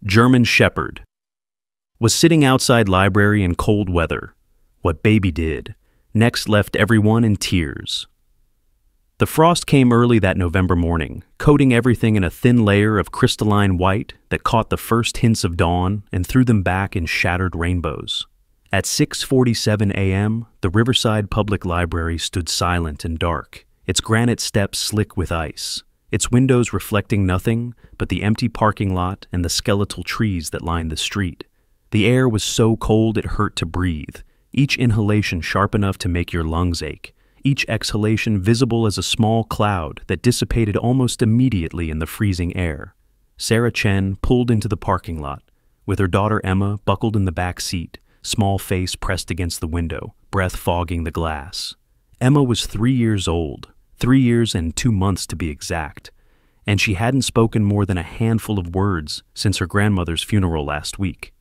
German Shepherd. Was sitting outside library in cold weather. What baby did. Next left everyone in tears. The frost came early that November morning, coating everything in a thin layer of crystalline white that caught the first hints of dawn and threw them back in shattered rainbows. At 6:47 a.m., the Riverside Public Library stood silent and dark, its granite steps slick with ice, its windows reflecting nothing but the empty parking lot and the skeletal trees that lined the street. The air was so cold it hurt to breathe, each inhalation sharp enough to make your lungs ache, each exhalation visible as a small cloud that dissipated almost immediately in the freezing air. Sarah Chen pulled into the parking lot, with her daughter Emma buckled in the back seat, small face pressed against the window, breath fogging the glass. Emma was 3 years old, 3 years and 2 months to be exact, and she hadn't spoken more than a handful of words since her grandmother's funeral last week.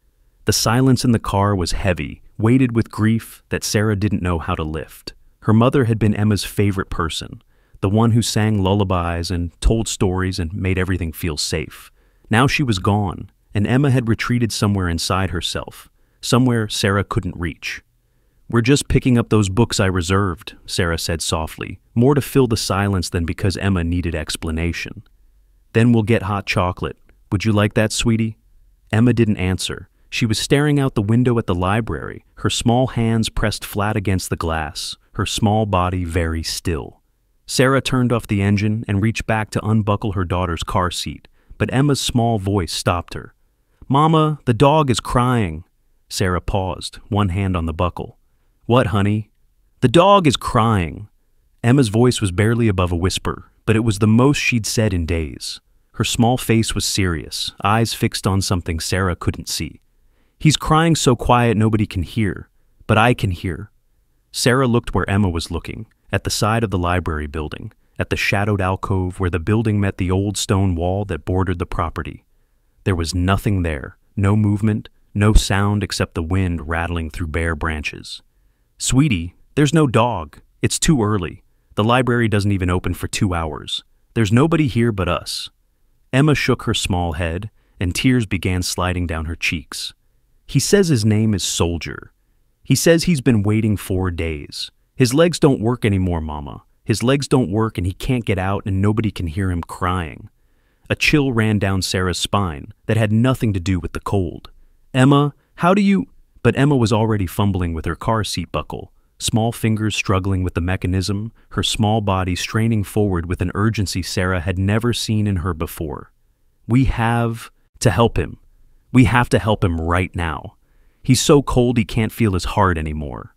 The silence in the car was heavy, weighted with grief that Sarah didn't know how to lift. Her mother had been Emma's favorite person, the one who sang lullabies and told stories and made everything feel safe. Now she was gone, and Emma had retreated somewhere inside herself, somewhere Sarah couldn't reach. "We're just picking up those books I reserved," Sarah said softly, more to fill the silence than because Emma needed explanation. "Then we'll get hot chocolate. Would you like that, sweetie?" Emma didn't answer. She was staring out the window at the library, her small hands pressed flat against the glass, her small body very still. Sarah turned off the engine and reached back to unbuckle her daughter's car seat, but Emma's small voice stopped her. "Mama, the dog is crying." Sarah paused, one hand on the buckle. "What, honey?" "The dog is crying." Emma's voice was barely above a whisper, but it was the most she'd said in days. Her small face was serious, eyes fixed on something Sarah couldn't see. "He's crying so quiet nobody can hear, but I can hear." Sarah looked where Emma was looking, at the side of the library building, at the shadowed alcove where the building met the old stone wall that bordered the property. There was nothing there, no movement, no sound except the wind rattling through bare branches. "Sweetie, there's no dog. It's too early. The library doesn't even open for 2 hours. There's nobody here but us." Emma shook her small head, and tears began sliding down her cheeks. "He says his name is Soldier. He says he's been waiting 4 days. His legs don't work anymore, Mama. His legs don't work and he can't get out and nobody can hear him crying." A chill ran down Sarah's spine that had nothing to do with the cold. "Emma, how do you—" But Emma was already fumbling with her car seat buckle, small fingers struggling with the mechanism, her small body straining forward with an urgency Sarah had never seen in her before. "We have to help him. We have to help him right now. He's so cold he can't feel his heart anymore."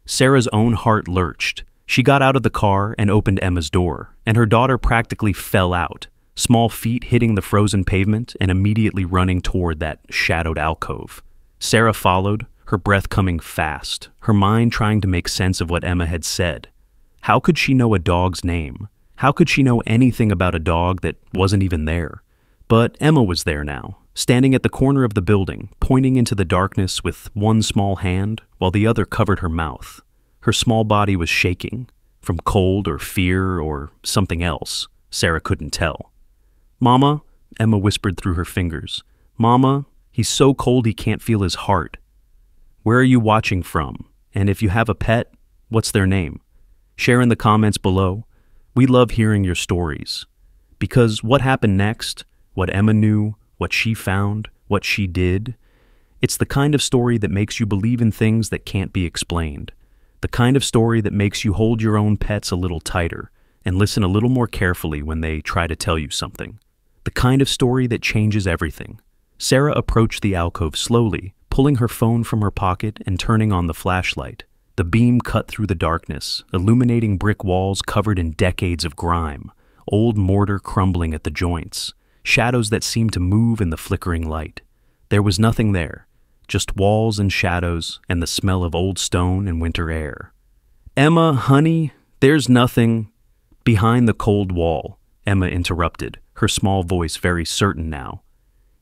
Sarah's own heart lurched. She got out of the car and opened Emma's door, and her daughter practically fell out, small feet hitting the frozen pavement and immediately running toward that shadowed alcove. Sarah followed, her breath coming fast, her mind trying to make sense of what Emma had said. How could she know a dog's name? How could she know anything about a dog that wasn't even there? But Emma was there now, standing at the corner of the building, pointing into the darkness with one small hand while the other covered her mouth. Her small body was shaking, from cold or fear or something else. Sarah couldn't tell. "Mama," Emma whispered through her fingers. "Mama, he's so cold he can't feel his heart. Where are you watching from? And if you have a pet, what's their name? Share in the comments below. We love hearing your stories. Because what happened next, what Emma knew, what she found, what she did, it's the kind of story that makes you believe in things that can't be explained. The kind of story that makes you hold your own pets a little tighter and listen a little more carefully when they try to tell you something. The kind of story that changes everything. Sarah approached the alcove slowly, pulling her phone from her pocket and turning on the flashlight. The beam cut through the darkness, illuminating brick walls covered in decades of grime, old mortar crumbling at the joints, shadows that seemed to move in the flickering light. There was nothing there, just walls and shadows and the smell of old stone and winter air. "Emma, honey, there's nothing—" "Behind the cold wall," Emma interrupted, her small voice very certain now.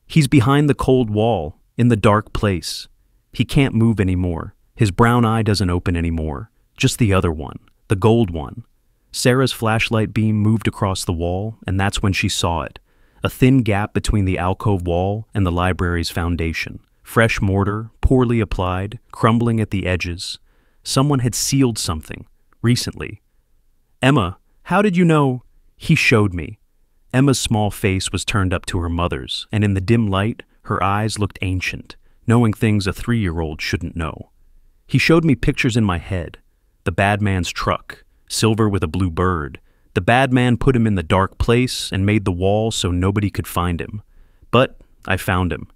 "He's behind the cold wall, in the dark place. He can't move anymore. His brown eye doesn't open anymore. Just the other one, the gold one." Sarah's flashlight beam moved across the wall, and that's when she saw it. A thin gap between the alcove wall and the library's foundation. Fresh mortar, poorly applied, crumbling at the edges. Someone had sealed something, recently. "Emma, how did you know?" "He showed me." Emma's small face was turned up to her mother's, and in the dim light, her eyes looked ancient, knowing things a 3-year-old shouldn't know. "He showed me pictures in my head. The bad man's truck, silver with a blue bird. The bad man put him in the dark place and made the wall so nobody could find him. But I found him.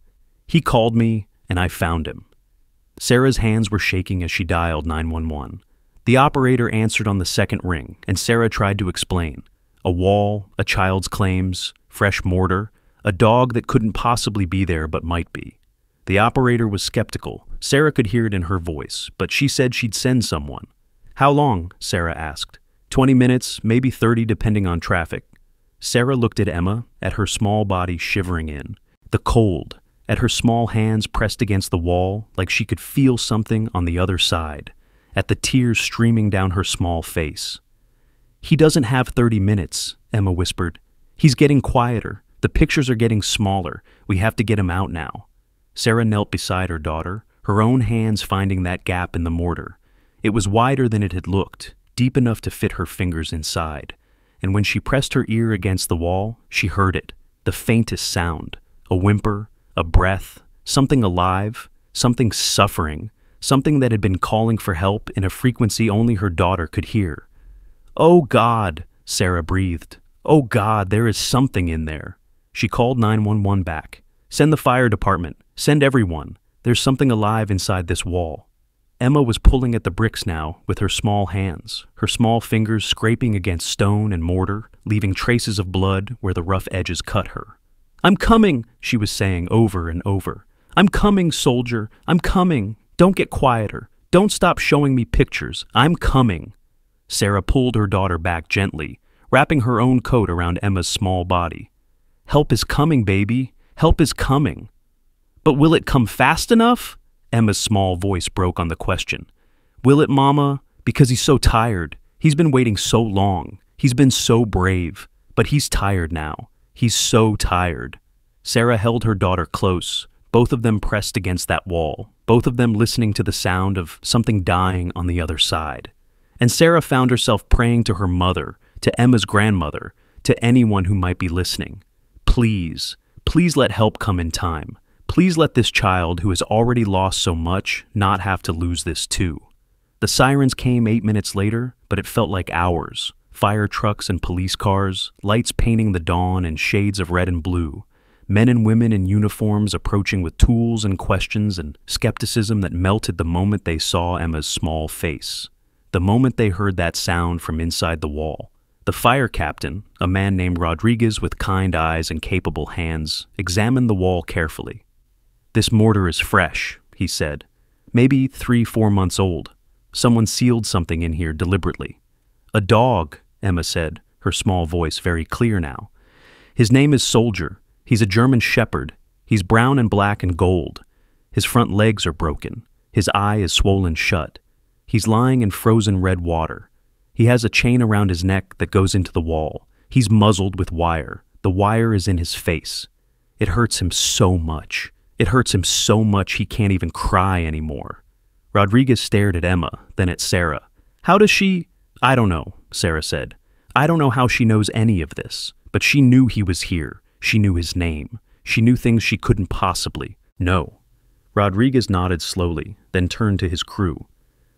He called me, and I found him." Sarah's hands were shaking as she dialed 911. The operator answered on the second ring, and Sarah tried to explain. A wall, a child's claims, fresh mortar, a dog that couldn't possibly be there but might be. The operator was skeptical. Sarah could hear it in her voice, but she said she'd send someone. "How long?" Sarah asked. 20 minutes, maybe 30 depending on traffic. Sarah looked at Emma, at her small body shivering in. The cold, at her small hands pressed against the wall like she could feel something on the other side, at the tears streaming down her small face. "He doesn't have 30 minutes, Emma whispered. "He's getting quieter. The pictures are getting smaller. We have to get him out now." Sarah knelt beside her daughter, her own hands finding that gap in the mortar. It was wider than it had looked, deep enough to fit her fingers inside. And when she pressed her ear against the wall, she heard it, the faintest sound, a whimper, a breath, something alive, something suffering, something that had been calling for help in a frequency only her daughter could hear. "Oh God," Sarah breathed. "Oh God, there is something in there." She called 911 back. "Send the fire department. Send everyone. There's something alive inside this wall." Emma was pulling at the bricks now with her small hands, her small fingers scraping against stone and mortar, leaving traces of blood where the rough edges cut her. "I'm coming," she was saying over and over. "I'm coming, soldier. I'm coming. Don't get quieter. Don't stop showing me pictures. I'm coming." Sarah pulled her daughter back gently, wrapping her own coat around Emma's small body. "Help is coming, baby. Help is coming." "But will it come fast enough?" Emma's small voice broke on the question. "Will it, Mama? Because he's so tired. He's been waiting so long. He's been so brave. But he's tired now. He's so tired." Sarah held her daughter close, both of them pressed against that wall, both of them listening to the sound of something dying on the other side. And Sarah found herself praying to her mother, to Emma's grandmother, to anyone who might be listening. Please, please let help come in time. Please let this child who has already lost so much not have to lose this too. The sirens came 8 minutes later, but it felt like hours. Fire trucks and police cars, lights painting the dawn in shades of red and blue. Men and women in uniforms approaching with tools and questions and skepticism that melted the moment they saw Emma's small face. The moment they heard that sound from inside the wall. The fire captain, a man named Rodriguez with kind eyes and capable hands, examined the wall carefully. "This mortar is fresh," he said. "Maybe 3-4 months old. Someone sealed something in here deliberately." "A dog," Emma said, her small voice very clear now. "His name is Soldier. He's a German shepherd. He's brown and black and gold. His front legs are broken. His eye is swollen shut. He's lying in frozen red water. He has a chain around his neck that goes into the wall. He's muzzled with wire. The wire is in his face. It hurts him so much. It hurts him so much he can't even cry anymore." Rodriguez stared at Emma, then at Sarah. "How does she—" "I don't know," Sarah said. "I don't know how she knows any of this, but she knew he was here. She knew his name. She knew things she couldn't possibly know." Rodriguez nodded slowly, then turned to his crew.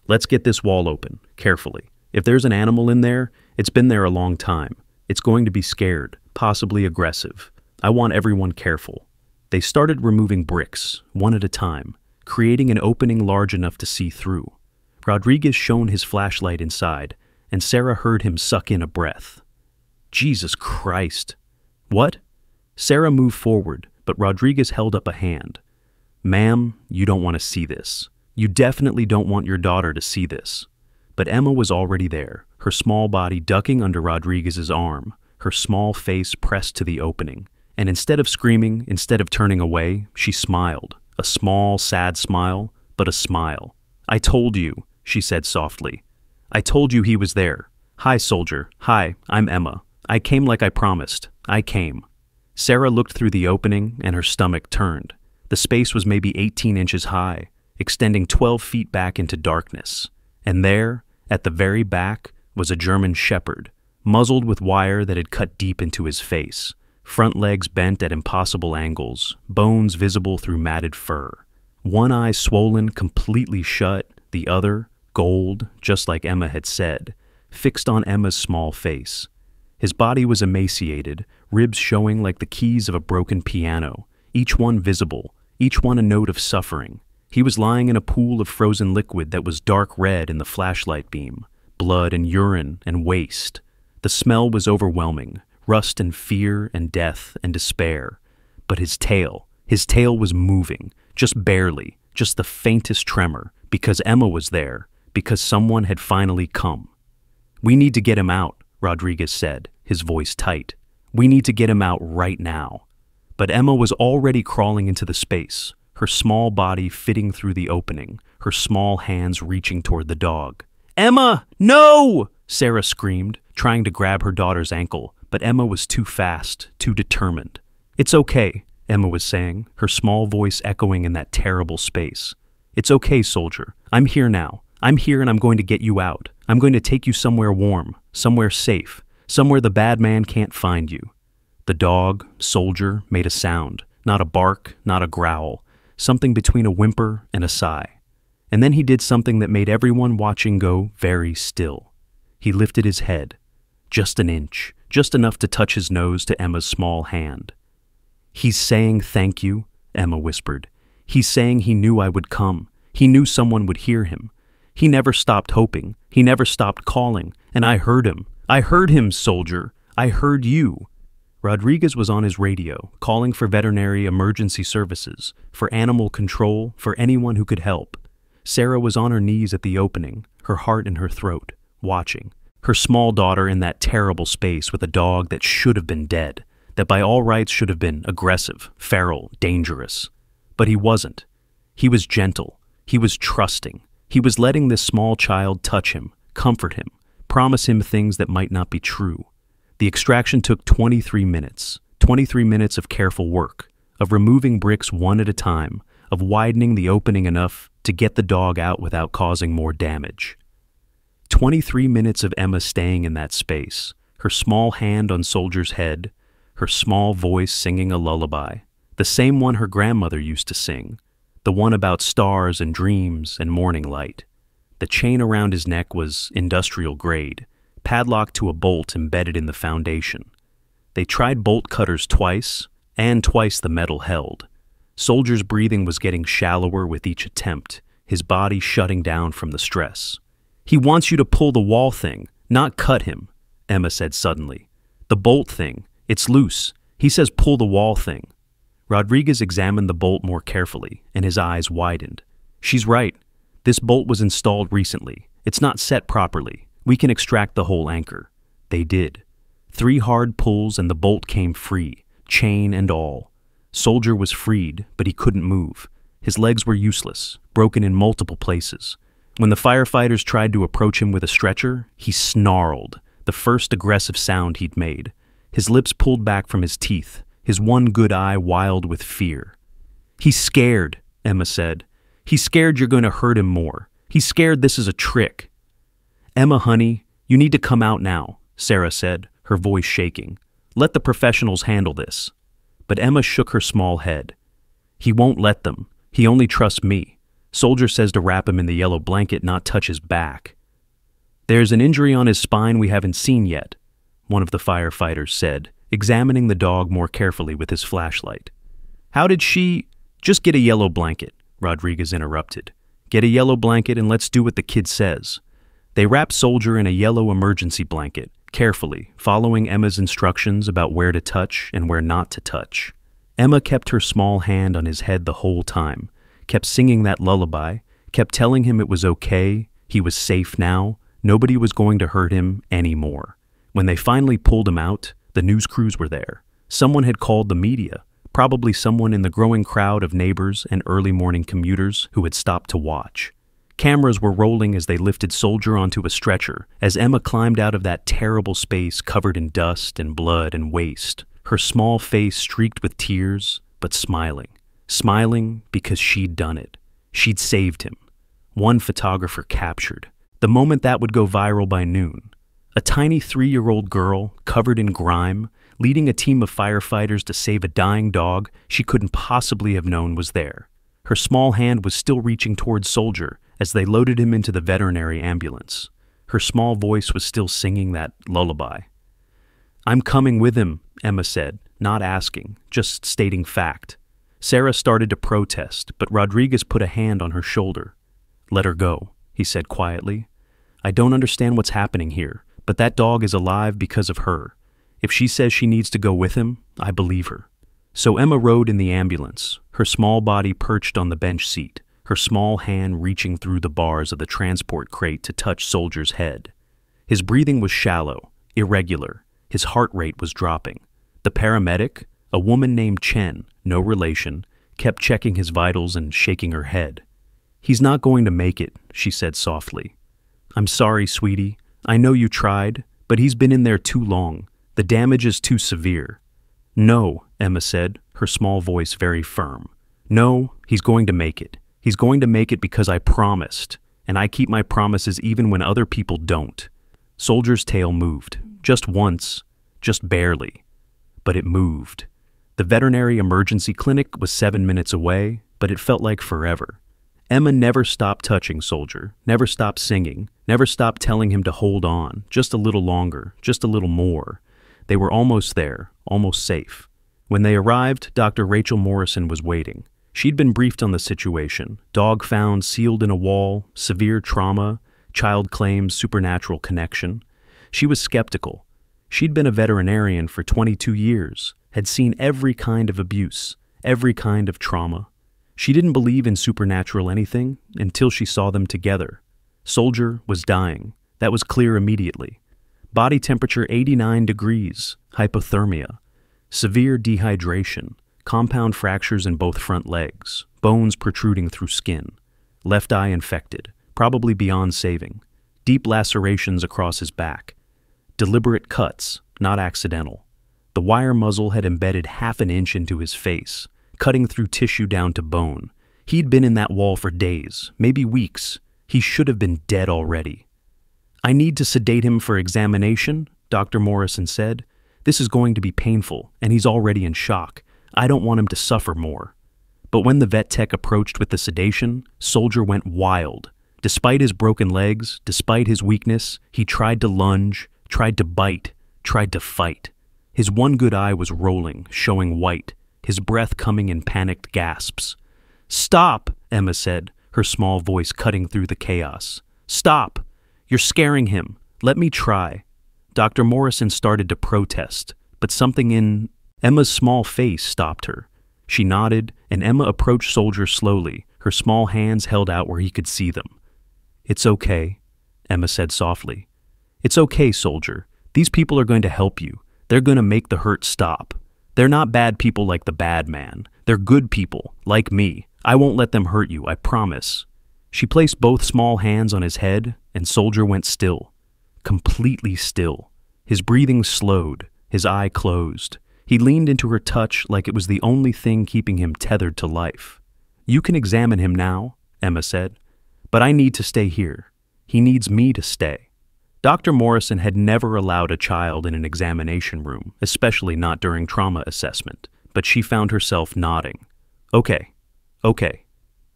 "Let's get this wall open, carefully. If there's an animal in there, it's been there a long time. It's going to be scared, possibly aggressive. I want everyone careful." They started removing bricks, one at a time, creating an opening large enough to see through. Rodriguez shone his flashlight inside, and Sarah heard him suck in a breath. "Jesus Christ." "What?" Sarah moved forward, but Rodriguez held up a hand. "Ma'am, you don't want to see this. You definitely don't want your daughter to see this." But Emma was already there, her small body ducking under Rodriguez's arm, her small face pressed to the opening. And instead of screaming, instead of turning away, she smiled. A small, sad smile, but a smile. "I told you," she said softly. "I told you he was there. Hi, soldier. Hi, I'm Emma. I came like I promised. I came." Sarah looked through the opening and her stomach turned. The space was maybe 18 inches high, extending 12 feet back into darkness. And there, at the very back, was a German shepherd, muzzled with wire that had cut deep into his face, front legs bent at impossible angles, bones visible through matted fur. One eye swollen completely shut, the other, gold, just like Emma had said, fixed on Emma's small face. His body was emaciated, ribs showing like the keys of a broken piano, each one visible, each one a note of suffering. He was lying in a pool of frozen liquid that was dark red in the flashlight beam, blood and urine and waste. The smell was overwhelming, rust and fear and death and despair. But his tail was moving, just barely, just the faintest tremor, because Emma was there, because someone had finally come. "We need to get him out," Rodriguez said, his voice tight. "We need to get him out right now." But Emma was already crawling into the space, her small body fitting through the opening, her small hands reaching toward the dog. "Emma, no!" Sarah screamed, trying to grab her daughter's ankle, but Emma was too fast, too determined. "It's okay," Emma was saying, her small voice echoing in that terrible space. "It's okay, soldier. I'm here now. I'm here and I'm going to get you out. I'm going to take you somewhere warm, somewhere safe, somewhere the bad man can't find you." The dog, soldier, made a sound, not a bark, not a growl, something between a whimper and a sigh. And then he did something that made everyone watching go very still. He lifted his head, just an inch, just enough to touch his nose to Emma's small hand. "He's saying thank you," Emma whispered. "He's saying he knew I would come. He knew someone would hear him. He never stopped hoping. He never stopped calling. And I heard him. I heard him, soldier. I heard you." Rodriguez was on his radio, calling for veterinary emergency services, for animal control, for anyone who could help. Sarah was on her knees at the opening, her heart in her throat, watching. Her small daughter in that terrible space with a dog that should have been dead, that by all rights should have been aggressive, feral, dangerous. But he wasn't. He was gentle. He was trusting. He was letting this small child touch him, comfort him, promise him things that might not be true. The extraction took 23 minutes, 23 minutes of careful work, of removing bricks one at a time, of widening the opening enough to get the dog out without causing more damage. 23 minutes of Emma staying in that space, her small hand on Soldier's head, her small voice singing a lullaby, the same one her grandmother used to sing, the one about stars and dreams and morning light. The chain around his neck was industrial grade, padlocked to a bolt embedded in the foundation. They tried bolt cutters twice, and twice the metal held. Soldier's breathing was getting shallower with each attempt, his body shutting down from the stress. "He wants you to pull the wall thing, not cut him," Emma said suddenly. "The bolt thing, it's loose. He says pull the wall thing." Rodriguez examined the bolt more carefully, and his eyes widened. "She's right. This bolt was installed recently. It's not set properly. We can extract the whole anchor." They did. 3 hard pulls and the bolt came free, chain and all. Soldier was freed, but he couldn't move. His legs were useless, broken in multiple places. When the firefighters tried to approach him with a stretcher, he snarled, the first aggressive sound he'd made. His lips pulled back from his teeth, his one good eye wild with fear. "He's scared," Emma said. "He's scared you're going to hurt him more. He's scared this is a trick." "Emma, honey, you need to come out now," Sarah said, her voice shaking. "Let the professionals handle this." But Emma shook her small head. "He won't let them. He only trusts me. Soldier says to wrap him in the yellow blanket, not touch his back." "There's an injury on his spine we haven't seen yet," one of the firefighters said, examining the dog more carefully with his flashlight. "How did she—" "Just get a yellow blanket," Rodriguez interrupted. "Get a yellow blanket and let's do what the kid says." They wrapped Soldier in a yellow emergency blanket, carefully, following Emma's instructions about where to touch and where not to touch. Emma kept her small hand on his head the whole time, kept singing that lullaby, kept telling him it was okay, he was safe now, nobody was going to hurt him anymore. When they finally pulled him out, the news crews were there. Someone had called the media, probably someone in the growing crowd of neighbors and early morning commuters who had stopped to watch. Cameras were rolling as they lifted Soldier onto a stretcher, as Emma climbed out of that terrible space covered in dust and blood and waste, her small face streaked with tears, but smiling. Smiling because she'd done it. She'd saved him. One photographer captured. The moment that would go viral by noon. A tiny 3-year-old girl, covered in grime, leading a team of firefighters to save a dying dog she couldn't possibly have known was there. Her small hand was still reaching towards Soldier as they loaded him into the veterinary ambulance. Her small voice was still singing that lullaby. "I'm coming with him," Emma said, not asking, just stating fact. Sarah started to protest, but Rodriguez put a hand on her shoulder. "Let her go," he said quietly. "I don't understand what's happening here, but that dog is alive because of her. If she says she needs to go with him, I believe her." So Emma rode in the ambulance, her small body perched on the bench seat, her small hand reaching through the bars of the transport crate to touch Soldier's head. His breathing was shallow, irregular. His heart rate was dropping. The paramedic, a woman named Chen, no relation, kept checking his vitals and shaking her head. "He's not going to make it," she said softly. "I'm sorry, sweetie. I know you tried, but he's been in there too long. The damage is too severe." "No," Emma said, her small voice very firm. "No, he's going to make it. He's going to make it because I promised, and I keep my promises even when other people don't." Soldier's tail moved, just once, just barely. But it moved. The veterinary emergency clinic was 7 minutes away, but it felt like forever. Emma never stopped touching Soldier, never stopped singing, never stopped telling him to hold on, just a little longer, just a little more. They were almost there, almost safe. When they arrived, Dr. Rachel Morrison was waiting. She'd been briefed on the situation. Dog found sealed in a wall, severe trauma, child claims supernatural connection. She was skeptical. She'd been a veterinarian for 22 years, had seen every kind of abuse, every kind of trauma. She didn't believe in supernatural anything until she saw them together. Soldier was dying. That was clear immediately. Body temperature 89 degrees, hypothermia, severe dehydration, compound fractures in both front legs, bones protruding through skin, left eye infected, probably beyond saving, deep lacerations across his back, deliberate cuts, not accidental. The wire muzzle had embedded half an inch into his face, cutting through tissue down to bone. He'd been in that wall for days, maybe weeks. He should have been dead already. "I need to sedate him for examination," Dr. Morrison said. "This is going to be painful, and he's already in shock. I don't want him to suffer more." But when the vet tech approached with the sedation, Soldier went wild. Despite his broken legs, despite his weakness, he tried to lunge, tried to bite, tried to fight. His one good eye was rolling, showing white, his breath coming in panicked gasps. "Stop," Emma said, her small voice cutting through the chaos. "Stop. You're scaring him. Let me try." Dr. Morrison started to protest, but something in Emma's small face stopped her. She nodded, and Emma approached Soldier slowly, her small hands held out where he could see them. "It's okay," Emma said softly. "It's okay, Soldier. These people are going to help you. They're going to make the hurt stop. They're not bad people like the bad man. They're good people, like me. I won't let them hurt you, I promise." She placed both small hands on his head, and Soldier went still. Completely still. His breathing slowed, his eye closed. He leaned into her touch like it was the only thing keeping him tethered to life. "You can examine him now," Emma said, "but I need to stay here. He needs me to stay." Dr. Morrison had never allowed a child in an examination room, especially not during trauma assessment, but she found herself nodding. Okay,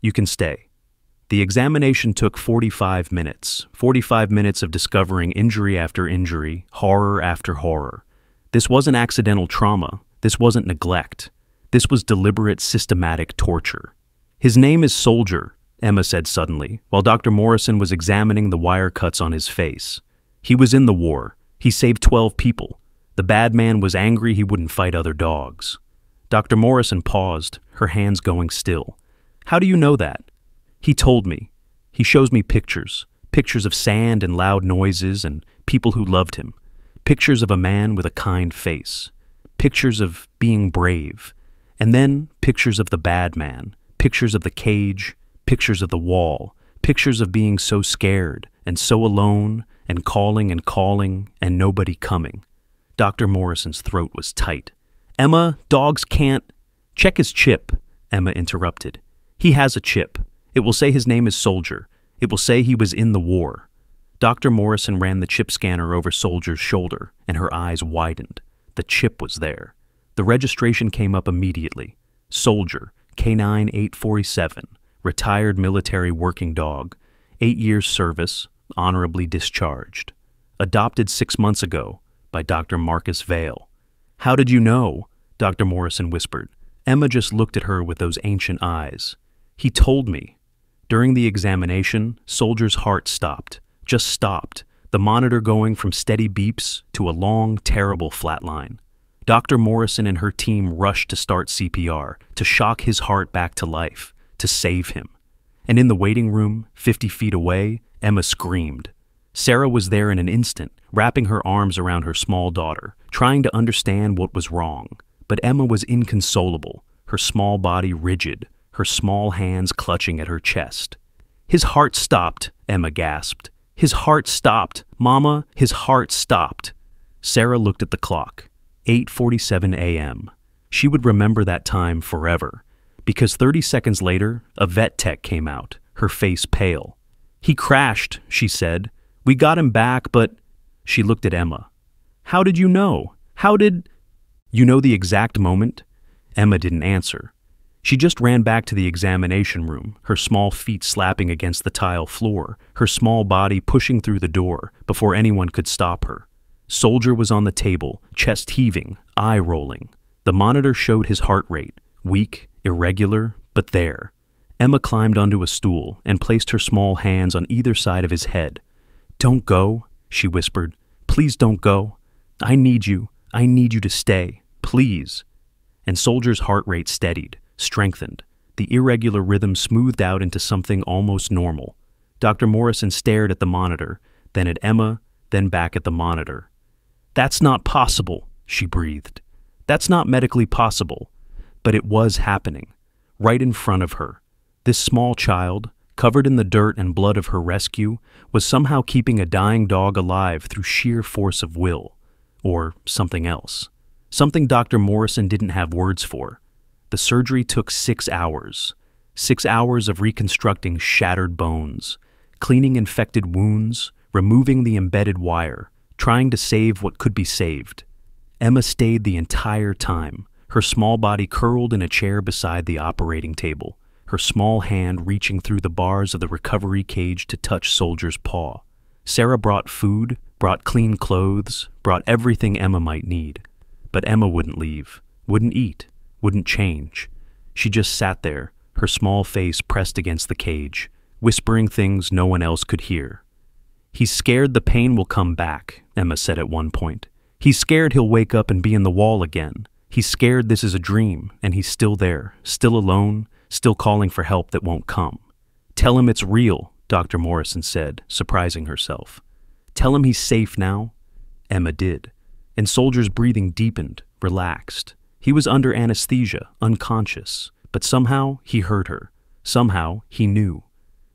you can stay." The examination took 45 minutes, 45 minutes of discovering injury after injury, horror after horror. This wasn't accidental trauma. This wasn't neglect. This was deliberate, systematic torture. "His name is Soldier," Emma said suddenly, while Dr. Morrison was examining the wire cuts on his face. "He was in the war. He saved 12 people. The bad man was angry he wouldn't fight other dogs." Dr. Morrison paused, her hands going still. "How do you know that?" "He told me. He shows me pictures. Pictures of sand and loud noises and people who loved him. Pictures of a man with a kind face. Pictures of being brave. And then pictures of the bad man. Pictures of the cage. Pictures of the wall. Pictures of being so scared and so alone and calling and nobody coming." Dr. Morrison's throat was tight. Emma, dogs can't. Check his chip, Emma interrupted. He has a chip. It will say his name is Soldier. It will say he was in the war. Dr. Morrison ran the chip scanner over Soldier's shoulder, and her eyes widened. The chip was there. The registration came up immediately. Soldier, K9 847, retired military working dog, 8 years service, honorably discharged. Adopted 6 months ago by Dr. Marcus Vale. How did you know? Dr. Morrison whispered. Emma just looked at her with those ancient eyes. He told me. During the examination, Soldier's heart stopped. Just stopped, the monitor going from steady beeps to a long, terrible flatline. Dr. Morrison and her team rushed to start CPR, to shock his heart back to life, to save him. And in the waiting room, 50 feet away, Emma screamed. Sarah was there in an instant, wrapping her arms around her small daughter, trying to understand what was wrong. But Emma was inconsolable, her small body rigid, her small hands clutching at her chest. His heart stopped, Emma gasped. His heart stopped. Mama, his heart stopped. Sarah looked at the clock. 8:47 a.m. She would remember that time forever, because 30 seconds later, a vet tech came out, her face pale. He crashed, she said. We got him back, but... She looked at Emma. How did you know? How did... You know the exact moment? Emma didn't answer. She just ran back to the examination room, her small feet slapping against the tile floor, her small body pushing through the door before anyone could stop her. Soldier was on the table, chest heaving, eye rolling. The monitor showed his heart rate, weak, irregular, but there. Emma climbed onto a stool and placed her small hands on either side of his head. Don't go, she whispered. Please don't go. I need you. I need you to stay. Please. And Soldier's heart rate steadied, strengthened. The irregular rhythm smoothed out into something almost normal. Dr. Morrison stared at the monitor, then at Emma, then back at the monitor. That's not possible, she breathed. That's not medically possible. But it was happening, right in front of her. This small child, covered in the dirt and blood of her rescue, was somehow keeping a dying dog alive through sheer force of will. Or something else. Something Dr. Morrison didn't have words for. The surgery took 6 hours. 6 hours of reconstructing shattered bones, cleaning infected wounds, removing the embedded wire, trying to save what could be saved. Emma stayed the entire time, her small body curled in a chair beside the operating table, her small hand reaching through the bars of the recovery cage to touch Soldier's paw. Sarah brought food, brought clean clothes, brought everything Emma might need. But Emma wouldn't leave, wouldn't eat, wouldn't change. She just sat there, her small face pressed against the cage, whispering things no one else could hear. He's scared the pain will come back, Emma said at one point. He's scared he'll wake up and be in the wall again. He's scared this is a dream, and he's still there, still alone, still calling for help that won't come. Tell him it's real, Dr. Morrison said, surprising herself. Tell him he's safe now. Emma did. And Soldier's breathing deepened, relaxed. He was under anesthesia, unconscious, but somehow he heard her. Somehow he knew.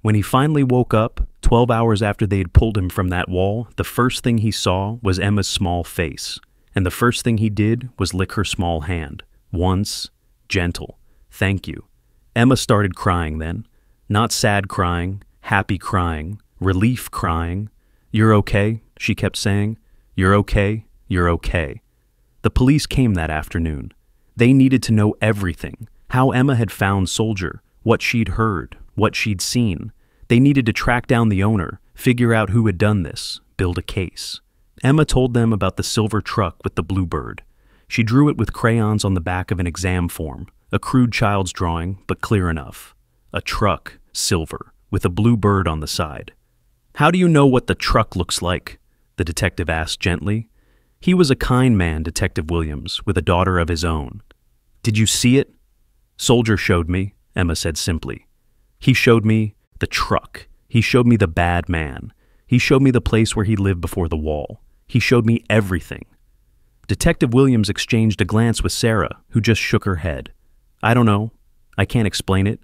When he finally woke up, 12 hours after they had pulled him from that wall, the first thing he saw was Emma's small face. And the first thing he did was lick her small hand. Once, gentle. Thank you. Emma started crying then. Not sad crying, happy crying, relief crying. You're okay, she kept saying. You're okay, you're okay. The police came that afternoon. They needed to know everything. How Emma had found Soldier, what she'd heard, what she'd seen. They needed to track down the owner, figure out who had done this, build a case. Emma told them about the silver truck with the bluebird. She drew it with crayons on the back of an exam form, a crude child's drawing, but clear enough. A truck, silver, with a blue bird on the side. How do you know what the truck looks like? The detective asked gently. He was a kind man, Detective Williams, with a daughter of his own. Did you see it? Soldier showed me, Emma said simply. He showed me the truck. He showed me the bad man. He showed me the place where he lived before the wall. He showed me everything. Detective Williams exchanged a glance with Sarah, who just shook her head. I don't know. I can't explain it.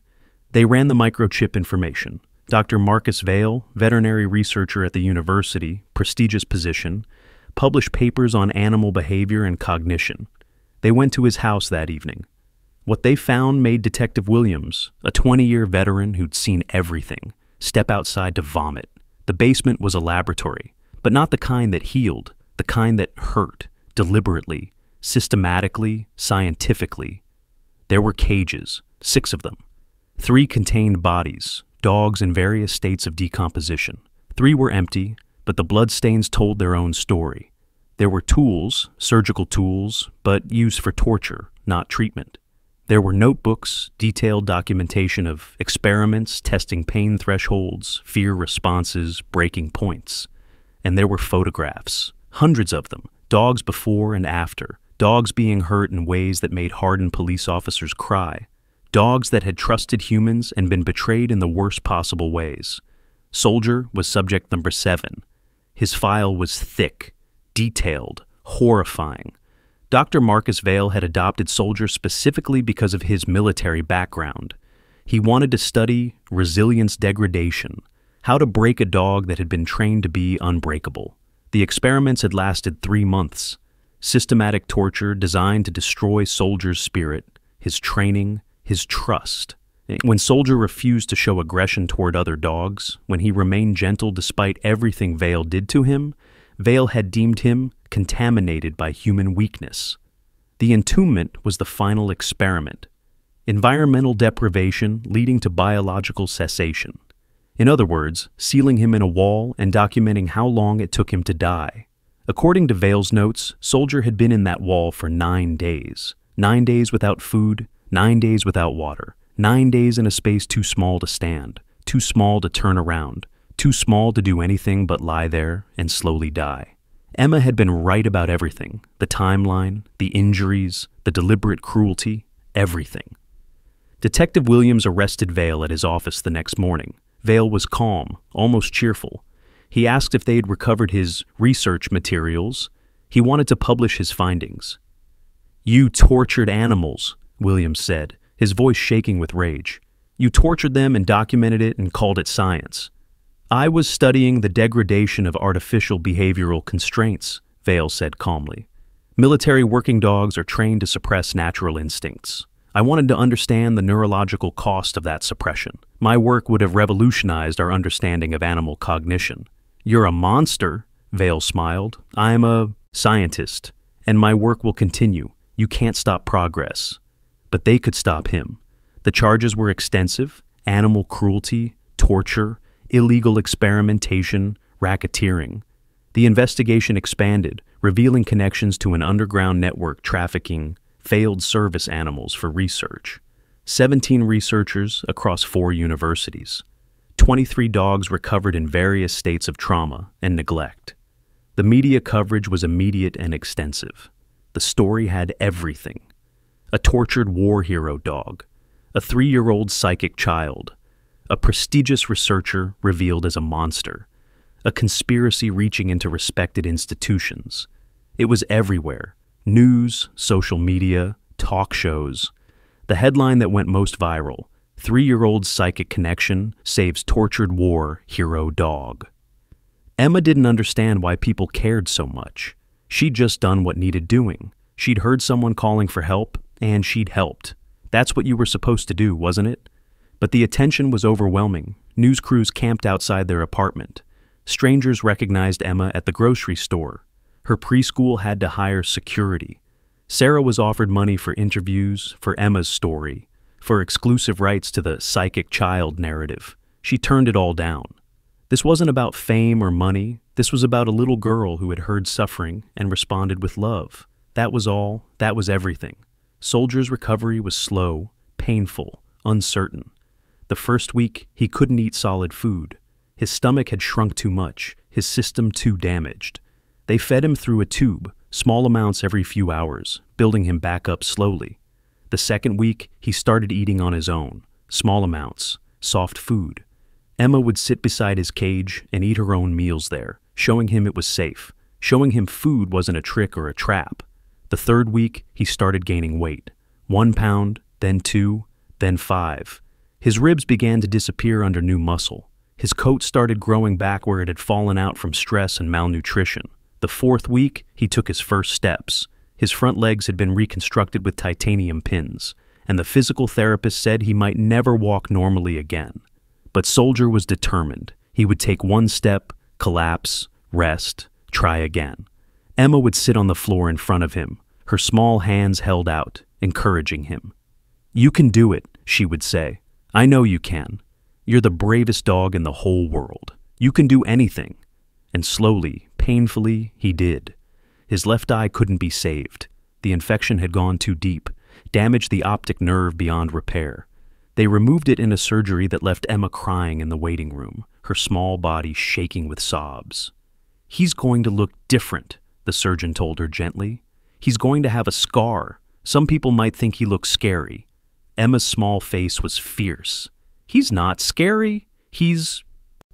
They ran the microchip information. Dr. Marcus Vale, veterinary researcher at the university, prestigious position, published papers on animal behavior and cognition. They went to his house that evening. What they found made Detective Williams, a 20-year veteran who'd seen everything, step outside to vomit. The basement was a laboratory, but not the kind that healed, the kind that hurt, deliberately, systematically, scientifically. There were cages, 6 of them. 3 contained bodies, dogs in various states of decomposition. 3 were empty, but the bloodstains told their own story. There were tools, surgical tools, but used for torture, not treatment. There were notebooks, detailed documentation of experiments testing pain thresholds, fear responses, breaking points. And there were photographs, hundreds of them, dogs before and after, dogs being hurt in ways that made hardened police officers cry, dogs that had trusted humans and been betrayed in the worst possible ways. Soldier was subject number 7. His file was thick, detailed, horrifying. Dr. Marcus Vail had adopted Soldier specifically because of his military background. He wanted to study resilience degradation, how to break a dog that had been trained to be unbreakable. The experiments had lasted 3 months. Systematic torture designed to destroy Soldier's spirit, his training, his trust. When Soldier refused to show aggression toward other dogs, when he remained gentle despite everything Vail did to him, Vail had deemed him contaminated by human weakness. The entombment was the final experiment. Environmental deprivation leading to biological cessation. In other words, sealing him in a wall and documenting how long it took him to die. According to Vail's notes, Soldier had been in that wall for 9 days. 9 days without food, 9 days without water, 9 days in a space too small to stand, too small to turn around, too small to do anything but lie there and slowly die. Emma had been right about everything, the timeline, the injuries, the deliberate cruelty, everything. Detective Williams arrested Vail at his office the next morning. Vail was calm, almost cheerful. He asked if they had recovered his research materials. He wanted to publish his findings. "You tortured animals," Williams said, his voice shaking with rage. "You tortured them and documented it and called it science." "I was studying the degradation of artificial behavioral constraints," Vail said calmly. "Military working dogs are trained to suppress natural instincts. I wanted to understand the neurological cost of that suppression. My work would have revolutionized our understanding of animal cognition." "You're a monster," Vail smiled. "I'm a scientist, and my work will continue. You can't stop progress." But they could stop him. The charges were extensive: animal cruelty, torture, illegal experimentation, racketeering. The investigation expanded, revealing connections to an underground network trafficking failed service animals for research. 17 researchers across 4 universities. 23 dogs recovered in various states of trauma and neglect. The media coverage was immediate and extensive. The story had everything. A tortured war hero dog, a 3-year-old psychic child, a prestigious researcher revealed as a monster, a conspiracy reaching into respected institutions. It was everywhere: news, social media, talk shows. The headline that went most viral: 3-year-old psychic connection saves tortured war hero dog. Emma didn't understand why people cared so much. She'd just done what needed doing. She'd heard someone calling for help, and she'd helped. That's what you were supposed to do, wasn't it? But the attention was overwhelming. News crews camped outside their apartment. Strangers recognized Emma at the grocery store. Her preschool had to hire security. Sarah was offered money for interviews, for Emma's story, for exclusive rights to the psychic child narrative. She turned it all down. This wasn't about fame or money. This was about a little girl who had heard suffering and responded with love. That was all. That was everything. Soldier's recovery was slow, painful, uncertain. The first week, he couldn't eat solid food. His stomach had shrunk too much, his system too damaged. They fed him through a tube, small amounts every few hours, building him back up slowly. The second week, he started eating on his own, small amounts, soft food. Emma would sit beside his cage and eat her own meals there, showing him it was safe, showing him food wasn't a trick or a trap. The third week, he started gaining weight. 1 pound, then 2, then 5. His ribs began to disappear under new muscle. His coat started growing back where it had fallen out from stress and malnutrition. The fourth week, he took his first steps. His front legs had been reconstructed with titanium pins, and the physical therapist said he might never walk normally again. But Soldier was determined. He would take one step, collapse, rest, try again. Emma would sit on the floor in front of him, her small hands held out, encouraging him. "You can do it," she would say. "I know you can. You're the bravest dog in the whole world. You can do anything." And slowly, painfully, he did. His left eye couldn't be saved. The infection had gone too deep, damaged the optic nerve beyond repair. They removed it in a surgery that left Emma crying in the waiting room, her small body shaking with sobs. "He's going to look different," the surgeon told her gently. "He's going to have a scar. Some people might think he looks scary." Emma's small face was fierce. "He's not scary. He's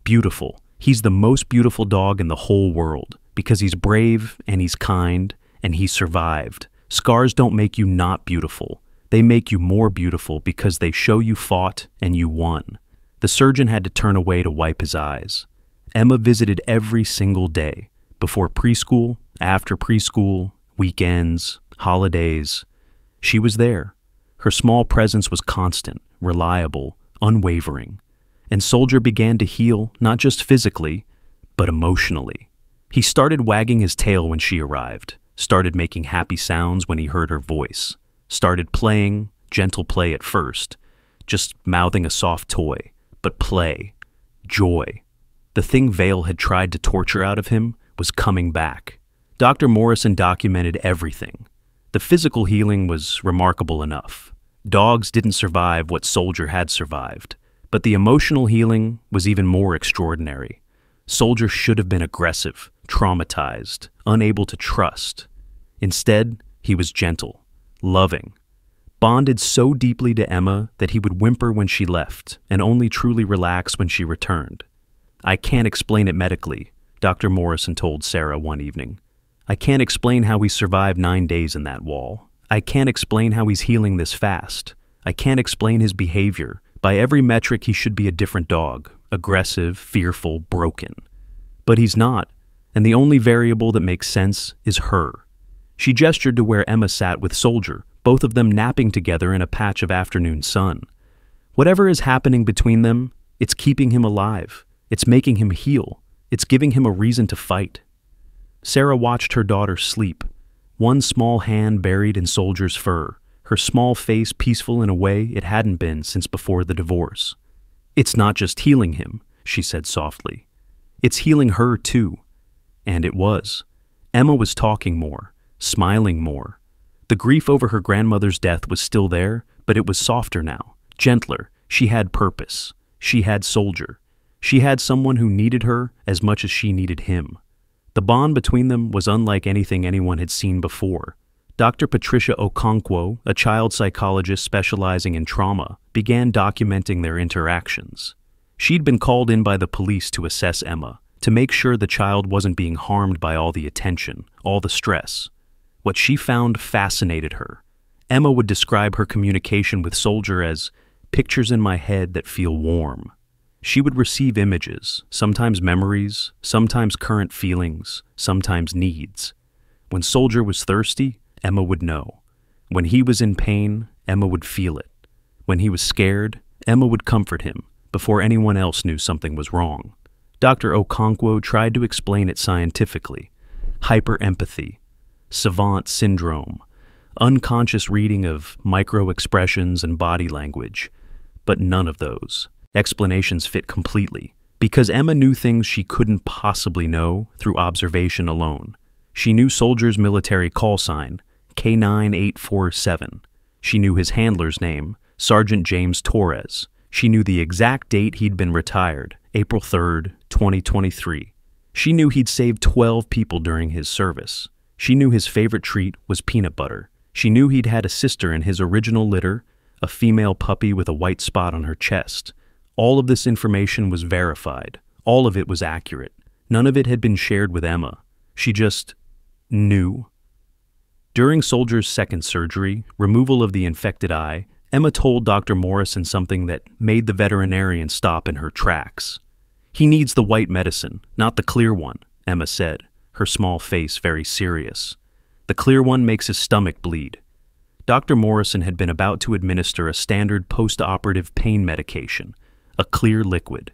beautiful. He's the most beautiful dog in the whole world because he's brave and he's kind and he survived. Scars don't make you not beautiful. They make you more beautiful because they show you fought and you won." The surgeon had to turn away to wipe his eyes. Emma visited every single day, before preschool, after preschool, weekends, holidays. She was there. Her small presence was constant, reliable, unwavering. And Soldier began to heal not just physically, but emotionally. He started wagging his tail when she arrived, started making happy sounds when he heard her voice, started playing, gentle play at first, just mouthing a soft toy, but play, joy. The thing Vale had tried to torture out of him was coming back. Dr. Morrison documented everything. The physical healing was remarkable enough. Dogs didn't survive what Soldier had survived, but the emotional healing was even more extraordinary. Soldier should have been aggressive, traumatized, unable to trust. Instead, he was gentle, loving, bonded so deeply to Emma that he would whimper when she left and only truly relax when she returned. "I can't explain it medically," Dr. Morrison told Sarah one evening. "I can't explain how he survived 9 days in that wall. I can't explain how he's healing this fast. I can't explain his behavior. By every metric, he should be a different dog, aggressive, fearful, broken. But he's not, and the only variable that makes sense is her." She gestured to where Emma sat with Soldier, both of them napping together in a patch of afternoon sun. Whatever is happening between them, it's keeping him alive. It's making him heal. It's giving him a reason to fight. Sarah watched her daughter sleep, one small hand buried in Soldier's fur, her small face peaceful in a way it hadn't been since before the divorce. "It's not just healing him," she said softly. "It's healing her too." And it was. Emma was talking more, smiling more. The grief over her grandmother's death was still there, but it was softer now, gentler. She had purpose. She had Soldier. She had someone who needed her as much as she needed him. The bond between them was unlike anything anyone had seen before. Dr. Patricia Okonkwo, a child psychologist specializing in trauma, began documenting their interactions. She'd been called in by the police to assess Emma, to make sure the child wasn't being harmed by all the attention, all the stress. What she found fascinated her. Emma would describe her communication with Soldier as pictures in my head that feel warm. She would receive images, sometimes memories, sometimes current feelings, sometimes needs. When Soldier was thirsty, Emma would know. When he was in pain, Emma would feel it. When he was scared, Emma would comfort him before anyone else knew something was wrong. Dr. Okonkwo tried to explain it scientifically. Hyperempathy, savant syndrome, unconscious reading of micro-expressions and body language. But none of those explanations fit completely, because Emma knew things she couldn't possibly know through observation alone. She knew Soldier's military call sign, K9847. She knew his handler's name, Sergeant James Torres. She knew the exact date he'd been retired, April 3rd, 2023. She knew he'd saved 12 people during his service. She knew his favorite treat was peanut butter. She knew he'd had a sister in his original litter, a female puppy with a white spot on her chest. All of this information was verified. All of it was accurate. None of it had been shared with Emma. She just knew. During Soldier's second surgery, removal of the infected eye, Emma told Dr. Morrison something that made the veterinarian stop in her tracks. "He needs the white medicine, not the clear one," Emma said, her small face very serious. The clear one makes his stomach bleed. Dr. Morrison had been about to administer a standard post-operative pain medication, a clear liquid.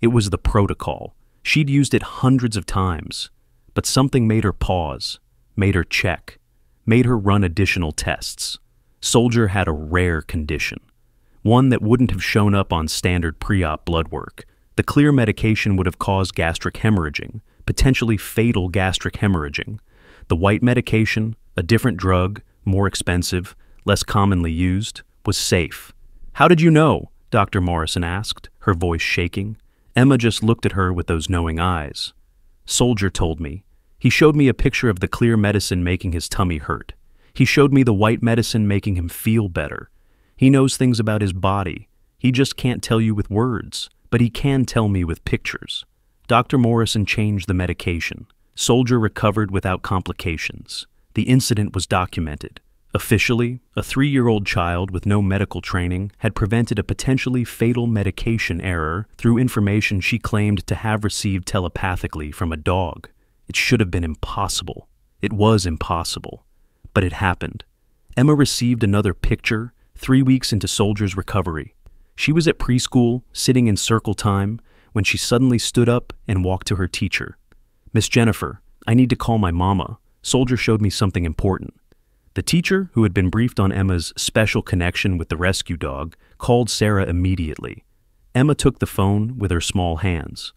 It was the protocol. She'd used it hundreds of times. But something made her pause, made her check, made her run additional tests. Soldier had a rare condition, one that wouldn't have shown up on standard pre-op blood work. The clear medication would have caused gastric hemorrhaging, potentially fatal gastric hemorrhaging. The white medication, a different drug, more expensive, less commonly used, was safe. "How did you know?" Dr. Morrison asked, her voice shaking. Emma just looked at her with those knowing eyes. "Soldier told me. He showed me a picture of the clear medicine making his tummy hurt. He showed me the white medicine making him feel better. He knows things about his body. He just can't tell you with words, but he can tell me with pictures." Dr. Morrison changed the medication. Soldier recovered without complications. The incident was documented. Officially, a 3-year-old child with no medical training had prevented a potentially fatal medication error through information she claimed to have received telepathically from a dog. It should have been impossible. It was impossible. But it happened. Emma received another picture 3 weeks into Soldier's recovery. She was at preschool, sitting in circle time, when she suddenly stood up and walked to her teacher. "Miss Jennifer, I need to call my mama. Soldier showed me something important." The teacher, who had been briefed on Emma's special connection with the rescue dog, called Sarah immediately. Emma took the phone with her small hands.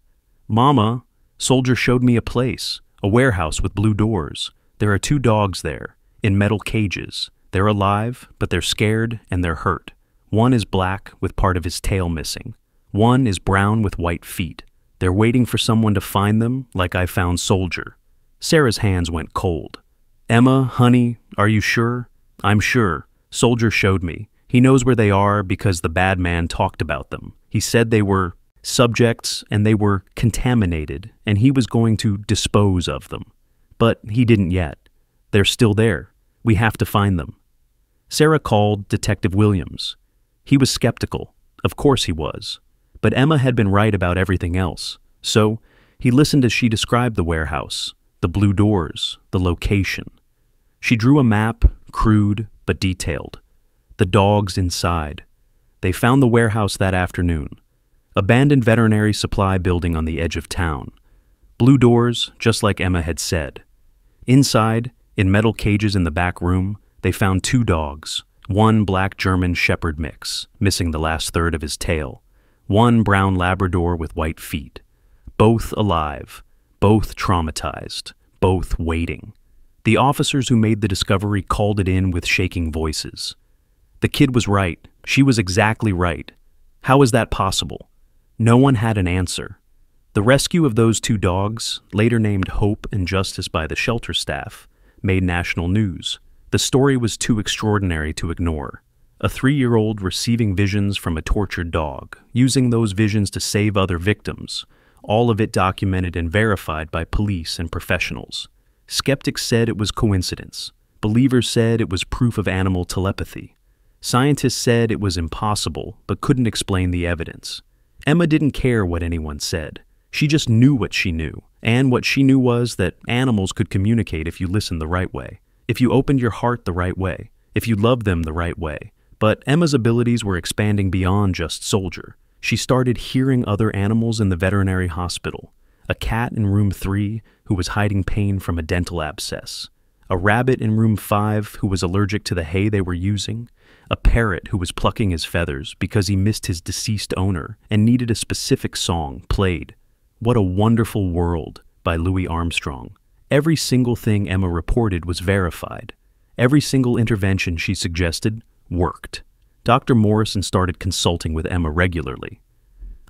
"Mama, Soldier showed me a place, a warehouse with blue doors. There are 2 dogs there, in metal cages. They're alive, but they're scared and they're hurt. One is black with part of his tail missing. One is brown with white feet. They're waiting for someone to find them, like I found Soldier." Sarah's hands went cold. "Emma, honey, are you sure?" "I'm sure. Soldier showed me. He knows where they are because the bad man talked about them. He said they were subjects and they were contaminated and he was going to dispose of them. But he didn't yet. They're still there. We have to find them." Sarah called Detective Williams. He was skeptical. Of course he was. But Emma had been right about everything else. So he listened as she described the warehouse, the blue doors, the location. She drew a map, crude but detailed. The dogs inside. They found the warehouse that afternoon. Abandoned veterinary supply building on the edge of town. Blue doors, just like Emma had said. Inside, in metal cages in the back room, they found 2 dogs. One black German Shepherd mix, missing the last third of his tail. One brown Labrador with white feet. Both alive. Both traumatized. Both waiting. The officers who made the discovery called it in with shaking voices. The kid was right. She was exactly right. How is that possible? No one had an answer. The rescue of those 2 dogs, later named Hope and Justice by the shelter staff, made national news. The story was too extraordinary to ignore. A 3-year-old receiving visions from a tortured dog, using those visions to save other victims, all of it documented and verified by police and professionals. Skeptics said it was coincidence. Believers said it was proof of animal telepathy. Scientists said it was impossible, but couldn't explain the evidence. Emma didn't care what anyone said. She just knew what she knew, and what she knew was that animals could communicate if you listened the right way, if you opened your heart the right way, if you loved them the right way. But Emma's abilities were expanding beyond just Soldier. She started hearing other animals in the veterinary hospital. A cat in room 3 who was hiding pain from a dental abscess. A rabbit in room 5 who was allergic to the hay they were using. A parrot who was plucking his feathers because he missed his deceased owner and needed a specific song played. What a Wonderful World by Louis Armstrong. Every single thing Emma reported was verified. Every single intervention she suggested worked. Dr. Morrison started consulting with Emma regularly.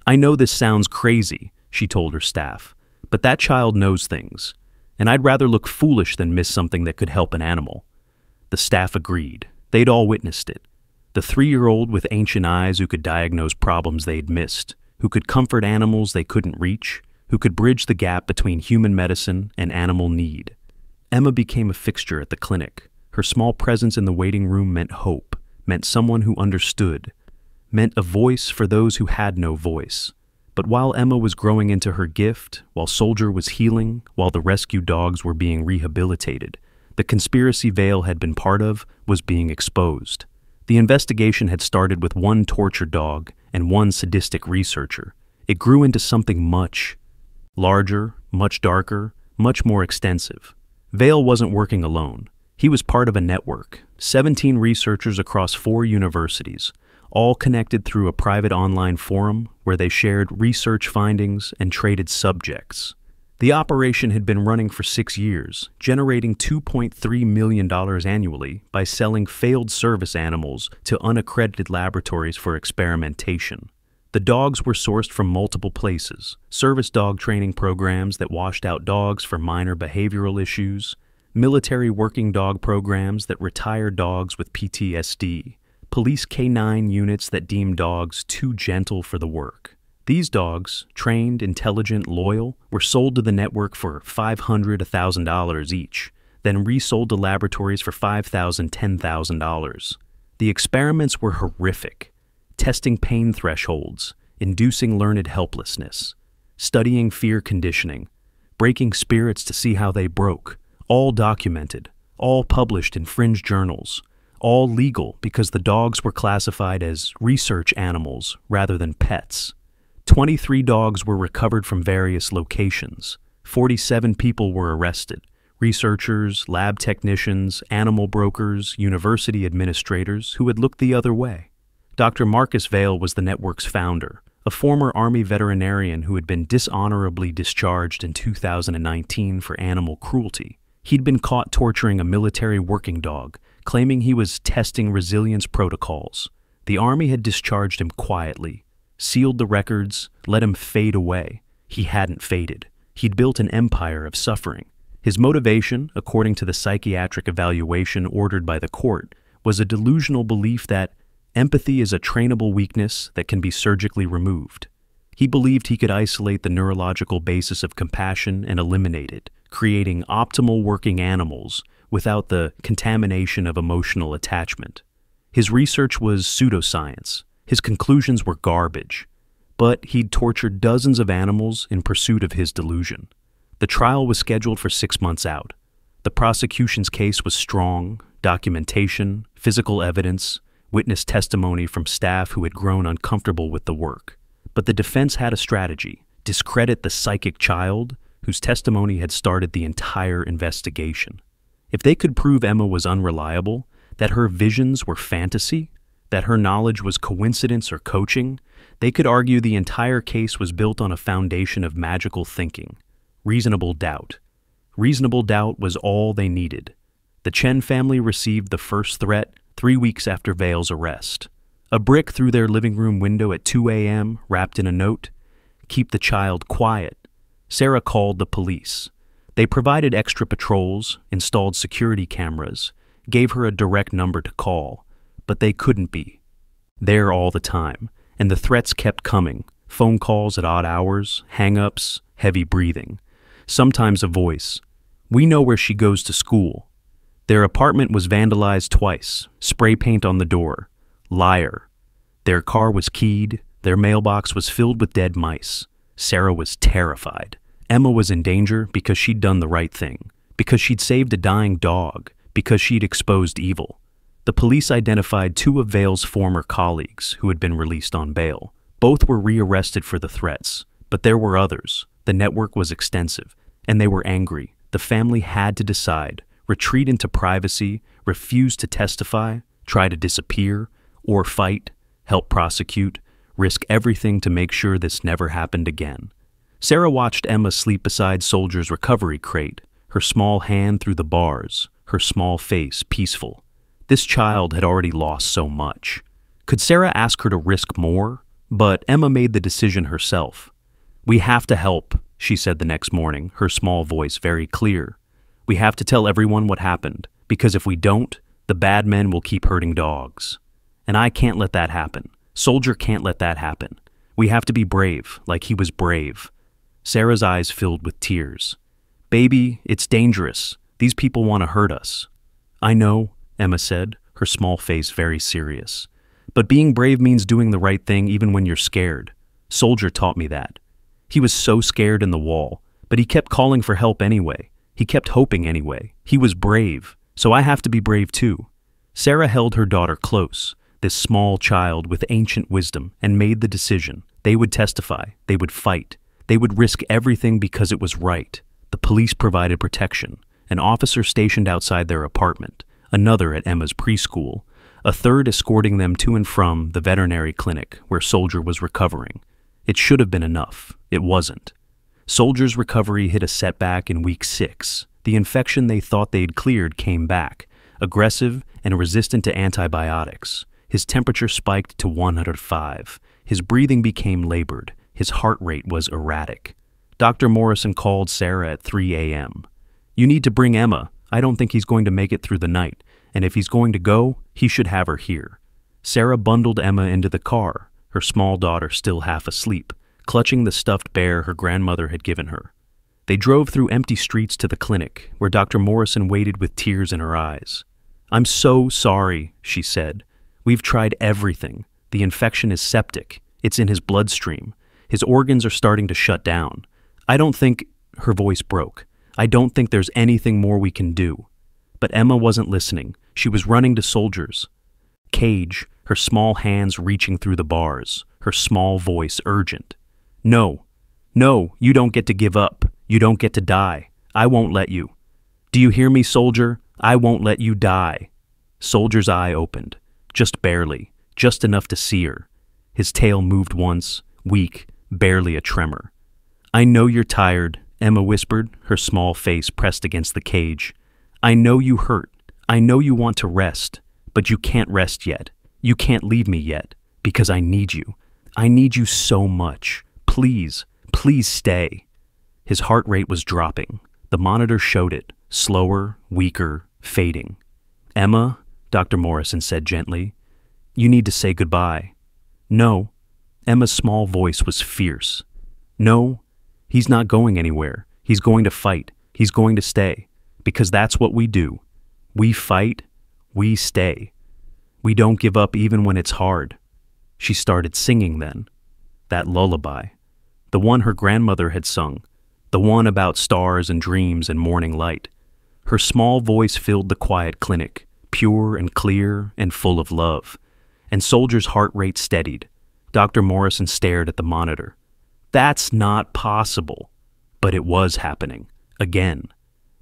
"I know this sounds crazy," she told her staff, "but that child knows things, and I'd rather look foolish than miss something that could help an animal." The staff agreed. They'd all witnessed it. The 3-year-old with ancient eyes who could diagnose problems they'd missed, who could comfort animals they couldn't reach, who could bridge the gap between human medicine and animal need. Emma became a fixture at the clinic. Her small presence in the waiting room meant hope, meant someone who understood, meant a voice for those who had no voice. But while Emma was growing into her gift, while Soldier was healing, while the rescue dogs were being rehabilitated, The conspiracy Vale had been part of was being exposed. The investigation had started with one tortured dog and one sadistic researcher. It grew into something much larger, much darker, much more extensive. Vale wasn't working alone. He was part of a network, 17 researchers across 4 universities, all connected through a private online forum where they shared research findings and traded subjects. The operation had been running for 6 years, generating $2.3 million annually by selling failed service animals to unaccredited laboratories for experimentation. The dogs were sourced from multiple places: service dog training programs that washed out dogs for minor behavioral issues, military working dog programs that retired dogs with PTSD, police K-9 units that deemed dogs too gentle for the work. These dogs, trained, intelligent, loyal, were sold to the network for $500, $1,000 each, then resold to laboratories for $5,000, $10,000. The experiments were horrific, testing pain thresholds, inducing learned helplessness, studying fear conditioning, breaking spirits to see how they broke, all documented, all published in fringe journals, all legal because the dogs were classified as research animals rather than pets. 23 dogs were recovered from various locations. 47 people were arrested: researchers, lab technicians, animal brokers, university administrators who had looked the other way. Dr. Marcus Vale was the network's founder, a former Army veterinarian who had been dishonorably discharged in 2019 for animal cruelty. He'd been caught torturing a military working dog, claiming he was testing resilience protocols. The Army had discharged him quietly, sealed the records, let him fade away. He hadn't faded. He'd built an empire of suffering. His motivation, according to the psychiatric evaluation ordered by the court, was a delusional belief that empathy is a trainable weakness that can be surgically removed. He believed he could isolate the neurological basis of compassion and eliminate it, creating optimal working animals without the contamination of emotional attachment. His research was pseudoscience. His conclusions were garbage. But he'd tortured dozens of animals in pursuit of his delusion. The trial was scheduled for 6 months out. The prosecution's case was strong: documentation, physical evidence, witness testimony from staff who had grown uncomfortable with the work. But the defense had a strategy: discredit the psychic child whose testimony had started the entire investigation. If they could prove Emma was unreliable, that her visions were fantasy, that her knowledge was coincidence or coaching, they could argue the entire case was built on a foundation of magical thinking, reasonable doubt. Reasonable doubt was all they needed. The Chen family received the first threat 3 weeks after Vale's arrest. A brick through their living room window at 2 a.m. wrapped in a note: "Keep the child quiet." Sarah called the police. They provided extra patrols, installed security cameras, gave her a direct number to call. But they couldn't be there all the time, and the threats kept coming: phone calls at odd hours, hang-ups, heavy breathing. Sometimes a voice: "We know where she goes to school." Their apartment was vandalized twice: spray paint on the door. Liar. Their car was keyed. Their mailbox was filled with dead mice. Sarah was terrified. Emma was in danger because she'd done the right thing, because she'd saved a dying dog, because she'd exposed evil. The police identified 2 of Vale's former colleagues who had been released on bail. Both were rearrested for the threats, but there were others. The network was extensive, and they were angry. The family had to decide: retreat into privacy, refuse to testify, try to disappear, or fight, help prosecute, risk everything to make sure this never happened again. Sarah watched Emma sleep beside Soldier's recovery crate, her small hand through the bars, her small face peaceful. This child had already lost so much. Could Sarah ask her to risk more? But Emma made the decision herself. "We have to help," she said the next morning, her small voice very clear. "We have to tell everyone what happened, because if we don't, the bad men will keep hurting dogs. And I can't let that happen. Soldier can't let that happen. We have to be brave, like he was brave." Sarah's eyes filled with tears. "Baby, it's dangerous. These people want to hurt us." "I know," Emma said, her small face very serious. "But being brave means doing the right thing even when you're scared. Soldier taught me that. He was so scared in the wall, but he kept calling for help anyway. He kept hoping anyway. He was brave, so I have to be brave too. Sarah held her daughter close, this small child with ancient wisdom, and made the decision. They would testify. They would fight. They would risk everything because it was right. The police provided protection. An officer stationed outside their apartment, another at Emma's preschool, a third escorting them to and from the veterinary clinic where Soldier was recovering. It should have been enough. It wasn't. Soldier's recovery hit a setback in week 6. The infection they thought they'd cleared came back, aggressive and resistant to antibiotics. His temperature spiked to 105. His breathing became labored. His heart rate was erratic. Dr. Morrison called Sarah at 3 a.m. "You need to bring Emma. I don't think he's going to make it through the night, and if he's going to go, he should have her here." Sarah bundled Emma into the car, her small daughter still half asleep, clutching the stuffed bear her grandmother had given her. They drove through empty streets to the clinic, where Dr. Morrison waited with tears in her eyes. "I'm so sorry," she said. "We've tried everything. The infection is septic. It's in his bloodstream. His organs are starting to shut down. I don't think—" her voice broke. "I don't think there's anything more we can do." But Emma wasn't listening. She was running to Soldier's cage, her small hands reaching through the bars, her small voice urgent. "No, no, you don't get to give up. You don't get to die. I won't let you. Do you hear me, Soldier? I won't let you die." Soldier's eye opened, just barely, just enough to see her. His tail moved once, weak, barely a tremor. "I know you're tired," Emma whispered, her small face pressed against the cage. "I know you hurt. I know you want to rest, but you can't rest yet. You can't leave me yet, because I need you. I need you so much. Please, please stay." His heart rate was dropping. The monitor showed it, slower, weaker, fading. "Emma," Dr. Morrison said gently, "you need to say goodbye." "No." Emma's small voice was fierce. "No, he's not going anywhere. He's going to fight. He's going to stay. Because that's what we do. We fight. We stay. We don't give up even when it's hard." She started singing then. That lullaby. The one her grandmother had sung. The one about stars and dreams and morning light. Her small voice filled the quiet clinic, pure and clear and full of love. And Soldier's heart rate steadied. Dr. Morrison stared at the monitor. That's not possible. But it was happening. Again.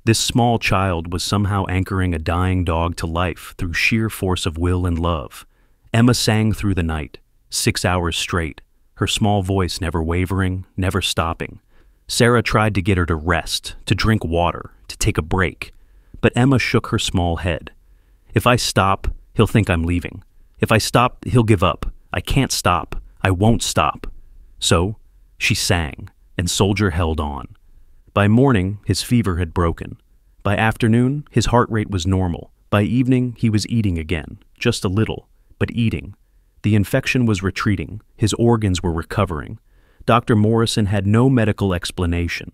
This small child was somehow anchoring a dying dog to life through sheer force of will and love. Emma sang through the night, 6 hours straight, her small voice never wavering, never stopping. Sarah tried to get her to rest, to drink water, to take a break. But Emma shook her small head. "If I stop, he'll think I'm leaving. If I stop, he'll give up. I can't stop. I won't stop." So, she sang, and Soldier held on. By morning, his fever had broken. By afternoon, his heart rate was normal. By evening, he was eating again, just a little, but eating. The infection was retreating. His organs were recovering. Dr. Morrison had no medical explanation.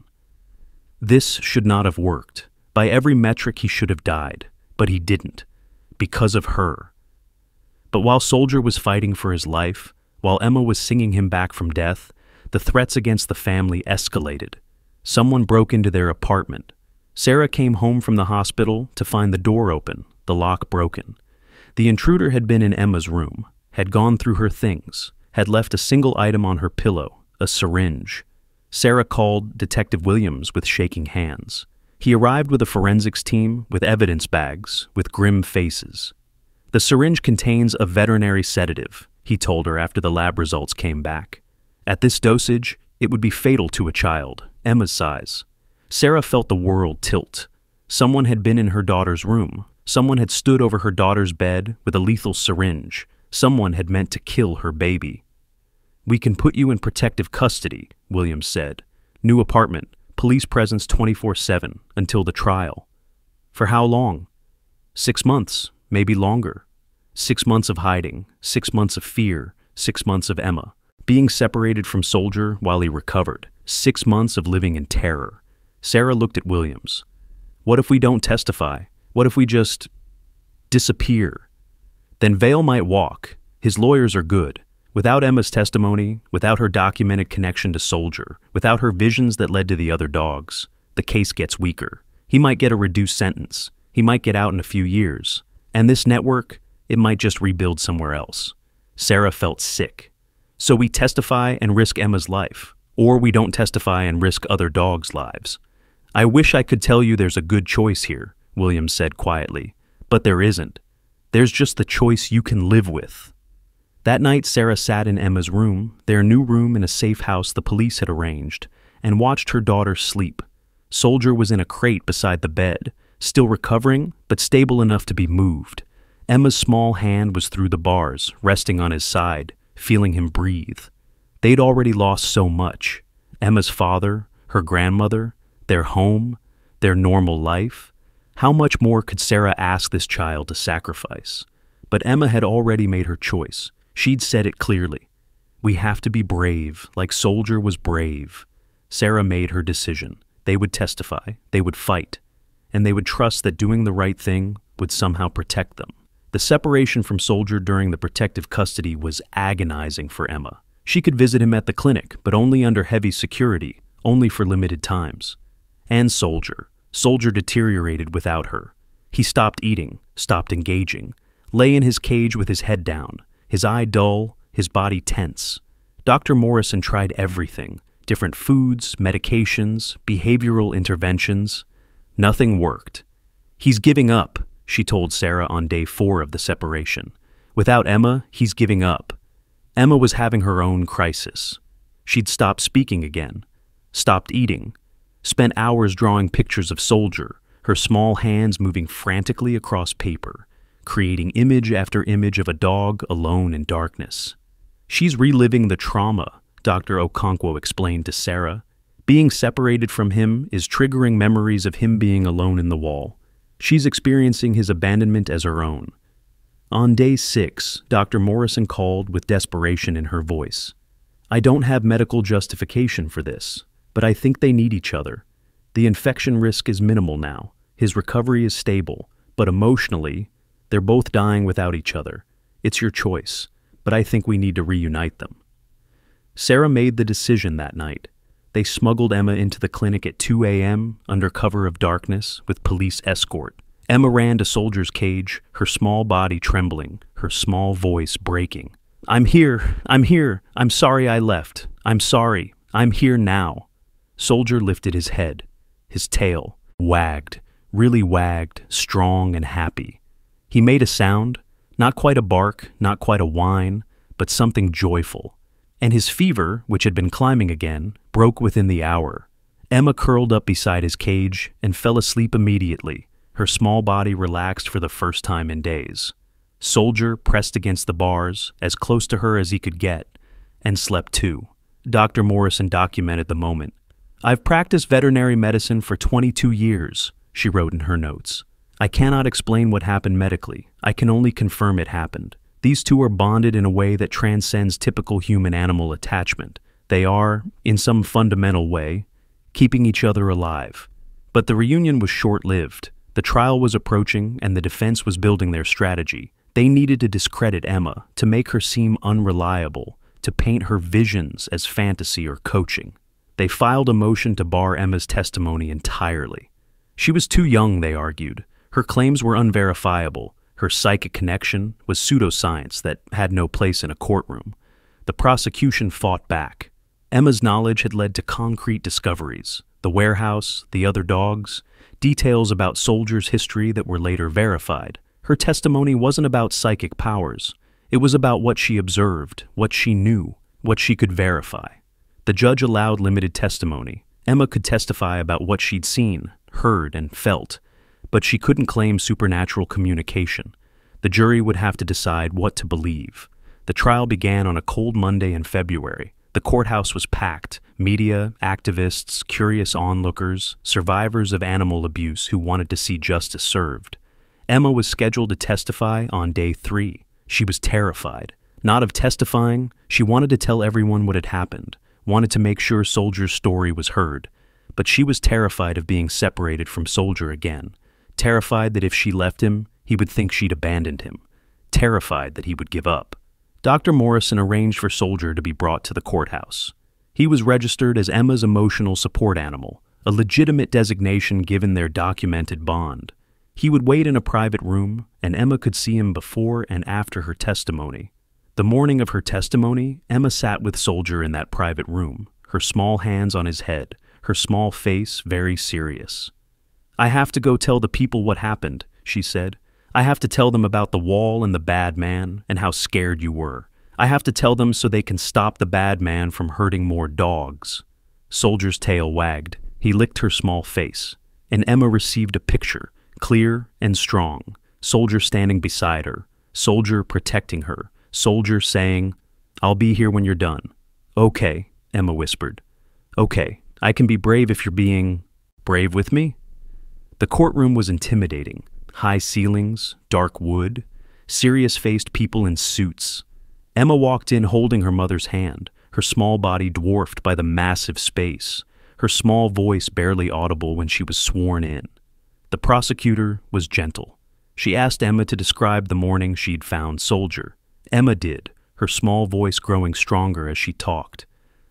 This should not have worked. By every metric, he should have died. But he didn't. Because of her. But while Soldier was fighting for his life, while Emma was singing him back from death, the threats against the family escalated. Someone broke into their apartment. Sarah came home from the hospital to find the door open, the lock broken. The intruder had been in Emma's room, had gone through her things, had left a single item on her pillow, a syringe. Sarah called Detective Williams with shaking hands. He arrived with a forensics team, with evidence bags, with grim faces. "The syringe contains a veterinary sedative," he told her after the lab results came back. "At this dosage, it would be fatal to a child, Emma's size." Sarah felt the world tilt. Someone had been in her daughter's room. Someone had stood over her daughter's bed with a lethal syringe. Someone had meant to kill her baby. "We can put you in protective custody," Williams said. "New apartment, police presence 24/7 until the trial." "For how long?" 6 months, maybe longer. 6 months of hiding, 6 months of fear, 6 months of Emma. Being separated from Soldier while he recovered. 6 months of living in terror. Sarah looked at Williams. "What if we don't testify? What if we just disappear?" "Then Vale might walk. His lawyers are good. Without Emma's testimony, without her documented connection to Soldier, without her visions that led to the other dogs, the case gets weaker." He might get a reduced sentence. He might get out in a few years. And this network, it might just rebuild somewhere else. Sarah felt sick. So we testify and risk Emma's life, or we don't testify and risk other dogs' lives. I wish I could tell you there's a good choice here, Williams said quietly, but there isn't. There's just the choice you can live with. That night, Sarah sat in Emma's room, their new room in a safe house the police had arranged, and watched her daughter sleep. Soldier was in a crate beside the bed, still recovering, but stable enough to be moved. Emma's small hand was through the bars, resting on his side, feeling him breathe. They'd already lost so much. Emma's father, her grandmother, their home, their normal life. How much more could Sarah ask this child to sacrifice? But Emma had already made her choice. She'd said it clearly. We have to be brave, like Soldier was brave. Sarah made her decision. They would testify, they would fight, and they would trust that doing the right thing would somehow protect them. The separation from Soldier during the protective custody was agonizing for Emma. She could visit him at the clinic, but only under heavy security, only for limited times. And Soldier. Soldier deteriorated without her. He stopped eating, stopped engaging, lay in his cage with his head down, his eye dull, his body tense. Dr. Morrison tried everything, different foods, medications, behavioral interventions. Nothing worked. He's giving up, she told Sarah on day 4 of the separation. Without Emma, he's giving up. Emma was having her own crisis. She'd stopped speaking again, stopped eating, spent hours drawing pictures of Soldier, her small hands moving frantically across paper, creating image after image of a dog alone in darkness. She's reliving the trauma, Dr. Okonkwo explained to Sarah. Being separated from him is triggering memories of him being alone in the wall. She's experiencing his abandonment as her own. On day 6, Dr. Morrison called with desperation in her voice. I don't have medical justification for this, but I think they need each other. The infection risk is minimal now. His recovery is stable, but emotionally, they're both dying without each other. It's your choice, but I think we need to reunite them. Sarah made the decision that night. They smuggled Emma into the clinic at 2 a.m. under cover of darkness with police escort. Emma ran to Soldier's cage, her small body trembling, her small voice breaking. I'm here. I'm sorry I left. I'm sorry. I'm here now. Soldier lifted his head. His tail wagged, really wagged, strong and happy. He made a sound, not quite a bark, not quite a whine, but something joyful. And his fever, which had been climbing again, broke within the hour. Emma curled up beside his cage and fell asleep immediately, her small body relaxed for the first time in days. Soldier pressed against the bars, as close to her as he could get, and slept too. Dr. Morrison documented the moment. I've practiced veterinary medicine for 22 years, she wrote in her notes. I cannot explain what happened medically. I can only confirm it happened. These two are bonded in a way that transcends typical human-animal attachment. They are, in some fundamental way, keeping each other alive. But the reunion was short-lived. The trial was approaching, and the defense was building their strategy. They needed to discredit Emma, to make her seem unreliable, to paint her visions as fantasy or coaching. They filed a motion to bar Emma's testimony entirely. She was too young, they argued. Her claims were unverifiable. Her psychic connection was pseudoscience that had no place in a courtroom. The prosecution fought back. Emma's knowledge had led to concrete discoveries. The warehouse, the other dogs, details about Soldier's history that were later verified. Her testimony wasn't about psychic powers. It was about what she observed, what she knew, what she could verify. The judge allowed limited testimony. Emma could testify about what she'd seen, heard, and felt, but she couldn't claim supernatural communication. The jury would have to decide what to believe. The trial began on a cold Monday in February. The courthouse was packed. Media, activists, curious onlookers, survivors of animal abuse who wanted to see justice served. Emma was scheduled to testify on day 3. She was terrified. Not of testifying, she wanted to tell everyone what had happened, wanted to make sure Soldier's story was heard. But she was terrified of being separated from Soldier again. Terrified that if she left him, he would think she'd abandoned him. Terrified that he would give up. Dr. Morrison arranged for Soldier to be brought to the courthouse. He was registered as Emma's emotional support animal, a legitimate designation given their documented bond. He would wait in a private room, and Emma could see him before and after her testimony. The morning of her testimony, Emma sat with Soldier in that private room, her small hands on his head, her small face very serious. "I have to go tell the people what happened," she said. "I have to tell them about the wall and the bad man and how scared you were. I have to tell them so they can stop the bad man from hurting more dogs." Soldier's tail wagged. He licked her small face, and Emma received a picture, clear and strong. Soldier standing beside her, Soldier protecting her, Soldier saying, "I'll be here when you're done." "Okay," Emma whispered. "Okay, I can be brave if you're being brave with me." The courtroom was intimidating. High ceilings, dark wood, serious-faced people in suits. Emma walked in holding her mother's hand, her small body dwarfed by the massive space, her small voice barely audible when she was sworn in. The prosecutor was gentle. She asked Emma to describe the morning she'd found Soldier. Emma did, her small voice growing stronger as she talked.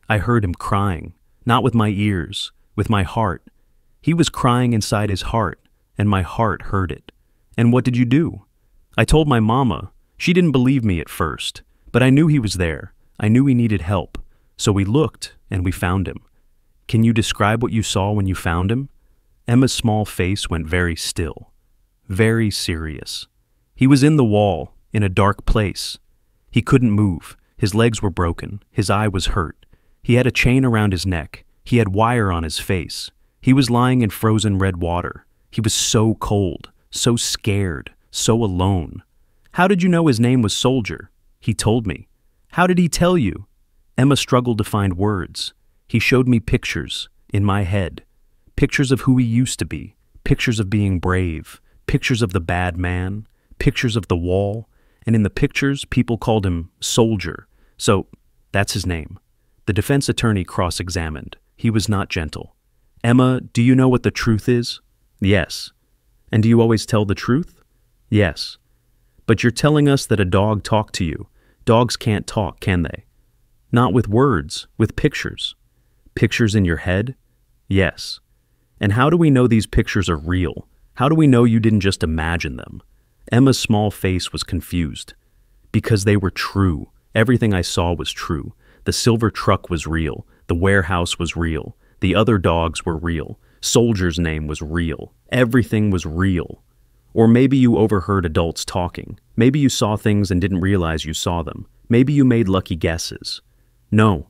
"I heard him crying, not with my ears, with my heart. He was crying inside his heart, and my heart heard it. And what did you do?" "I told my mama. She didn't believe me at first, but I knew he was there. I knew he needed help. So we looked, and we found him." "Can you describe what you saw when you found him?" Emma's small face went very still, very serious. "He was in the wall, in a dark place. He couldn't move. His legs were broken. His eye was hurt. He had a chain around his neck. He had wire on his face. He was lying in frozen red water. He was so cold, so scared, so alone." "How did you know his name was Soldier?" "He told me." "How did he tell you?" Emma struggled to find words. "He showed me pictures, in my head. Pictures of who he used to be, pictures of being brave, pictures of the bad man, pictures of the wall, and in the pictures people called him Soldier. So, that's his name." The defense attorney cross-examined. He was not gentle. "Emma, do you know what the truth is?" "Yes." "And do you always tell the truth?" "Yes." "But you're telling us that a dog talked to you. Dogs can't talk, can they?" "Not with words, with pictures." "Pictures in your head?" "Yes." "And how do we know these pictures are real? How do we know you didn't just imagine them?" Emma's small face was confused. "Because they were true. Everything I saw was true. The silver truck was real. The warehouse was real. The other dogs were real. Soldier's name was real. Everything was real. Or maybe you overheard adults talking. Maybe you saw things and didn't realize you saw them. Maybe you made lucky guesses." "No."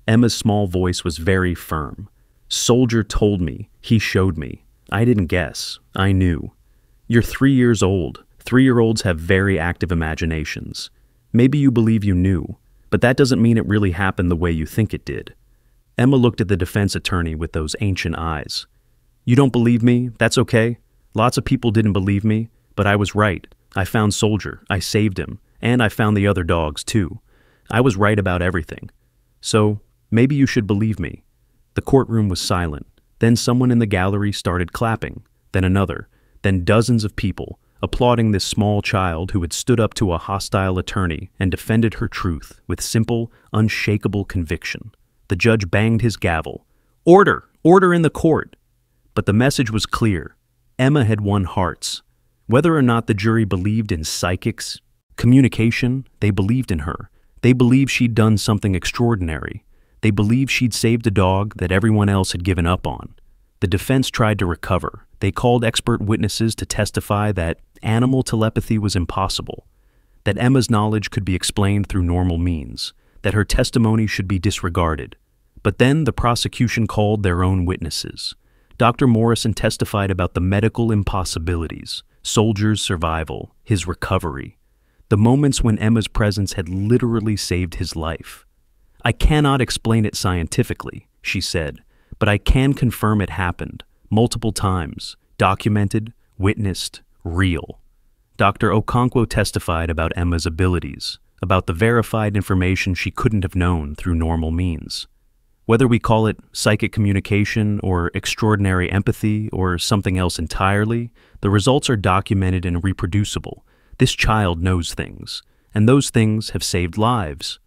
Emma's small voice was very firm. "Soldier told me. He showed me. I didn't guess. I knew." "You're 3 years old. 3-year-olds have very active imaginations. Maybe you believe you knew, but that doesn't mean it really happened the way you think it did." Emma looked at the defense attorney with those ancient eyes. "You don't believe me? That's okay. Lots of people didn't believe me, but I was right. I found Soldier. I saved him. And I found the other dogs, too. I was right about everything. So, maybe you should believe me." The courtroom was silent. Then someone in the gallery started clapping. Then another. Then dozens of people, applauding this small child who had stood up to a hostile attorney and defended her truth with simple, unshakable conviction. The judge banged his gavel. "Order! Order in the court!" But the message was clear. Emma had won hearts. Whether or not the jury believed in psychics, communication, they believed in her. They believed she'd done something extraordinary. They believed she'd saved a dog that everyone else had given up on. The defense tried to recover. They called expert witnesses to testify that animal telepathy was impossible, that Emma's knowledge could be explained through normal means, that her testimony should be disregarded. But then the prosecution called their own witnesses. Dr. Morrison testified about the medical impossibilities, Soldier's survival, his recovery, the moments when Emma's presence had literally saved his life. "I cannot explain it scientifically," she said, "but I can confirm it happened, multiple times, documented, witnessed, real." Dr. Okonkwo testified about Emma's abilities, about the verified information she couldn't have known through normal means. Whether we call it psychic communication or extraordinary empathy or something else entirely, the results are documented and reproducible. This child knows things, and those things have saved lives.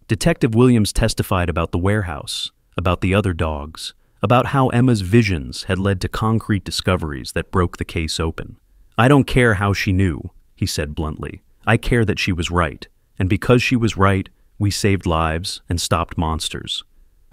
Detective Williams testified about the warehouse, about the other dogs, about how Emma's visions had led to concrete discoveries that broke the case open. "I don't care how she knew," he said bluntly. "I care that she was right, and because she was right, we saved lives and stopped monsters."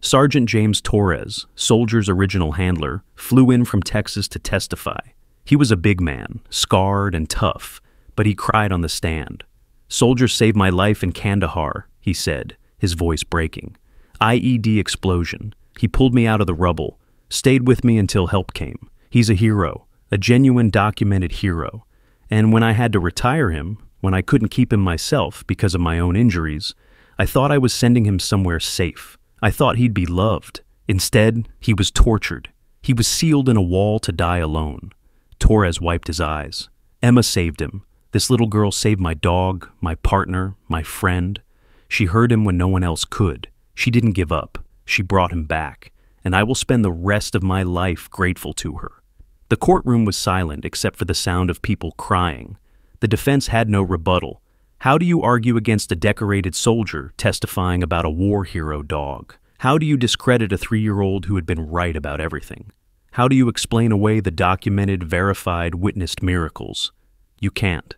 Sergeant James Torres, Soldier's original handler, flew in from Texas to testify. He was a big man, scarred and tough, but he cried on the stand. "Soldier saved my life in Kandahar," he said, his voice breaking. "IED explosion. He pulled me out of the rubble, stayed with me until help came. He's a hero, a genuine documented hero. And when I had to retire him, when I couldn't keep him myself because of my own injuries, I thought I was sending him somewhere safe. I thought he'd be loved. Instead, he was tortured. He was sealed in a wall to die alone." Torres wiped his eyes. "Emma saved him. This little girl saved my dog, my partner, my friend. She heard him when no one else could. She didn't give up. She brought him back, and I will spend the rest of my life grateful to her." The courtroom was silent except for the sound of people crying. The defense had no rebuttal. How do you argue against a decorated soldier testifying about a war hero dog? How do you discredit a 3-year-old who had been right about everything? How do you explain away the documented, verified, witnessed miracles? You can't.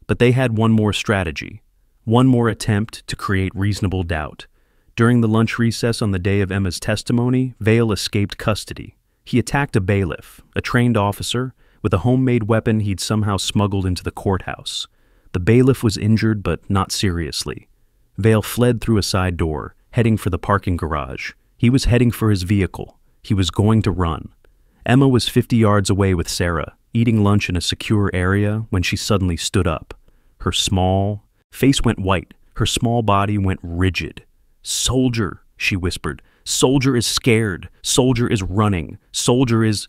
But they had one more strategy, one more attempt to create reasonable doubt. During the lunch recess on the day of Emma's testimony, Vale escaped custody. He attacked a bailiff, a trained officer, with a homemade weapon he'd somehow smuggled into the courthouse. The bailiff was injured, but not seriously. Vale fled through a side door, heading for the parking garage. He was heading for his vehicle. He was going to run. Emma was 50 yards away with Sarah, eating lunch in a secure area when she suddenly stood up. Her small face went white. Her small body went rigid. "Soldier," she whispered. "Soldier is scared. Soldier is running. Soldier is—"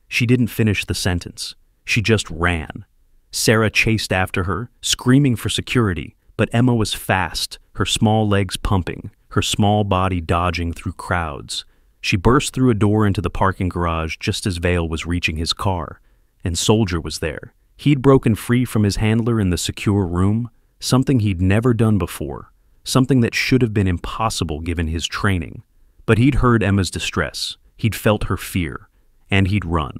She didn't finish the sentence. She just ran. Sarah chased after her, screaming for security, but Emma was fast, her small legs pumping, her small body dodging through crowds. She burst through a door into the parking garage just as Vale was reaching his car, and Soldier was there. He'd broken free from his handler in the secure room, something he'd never done before, something that should have been impossible given his training. But he'd heard Emma's distress, he'd felt her fear, and he'd run.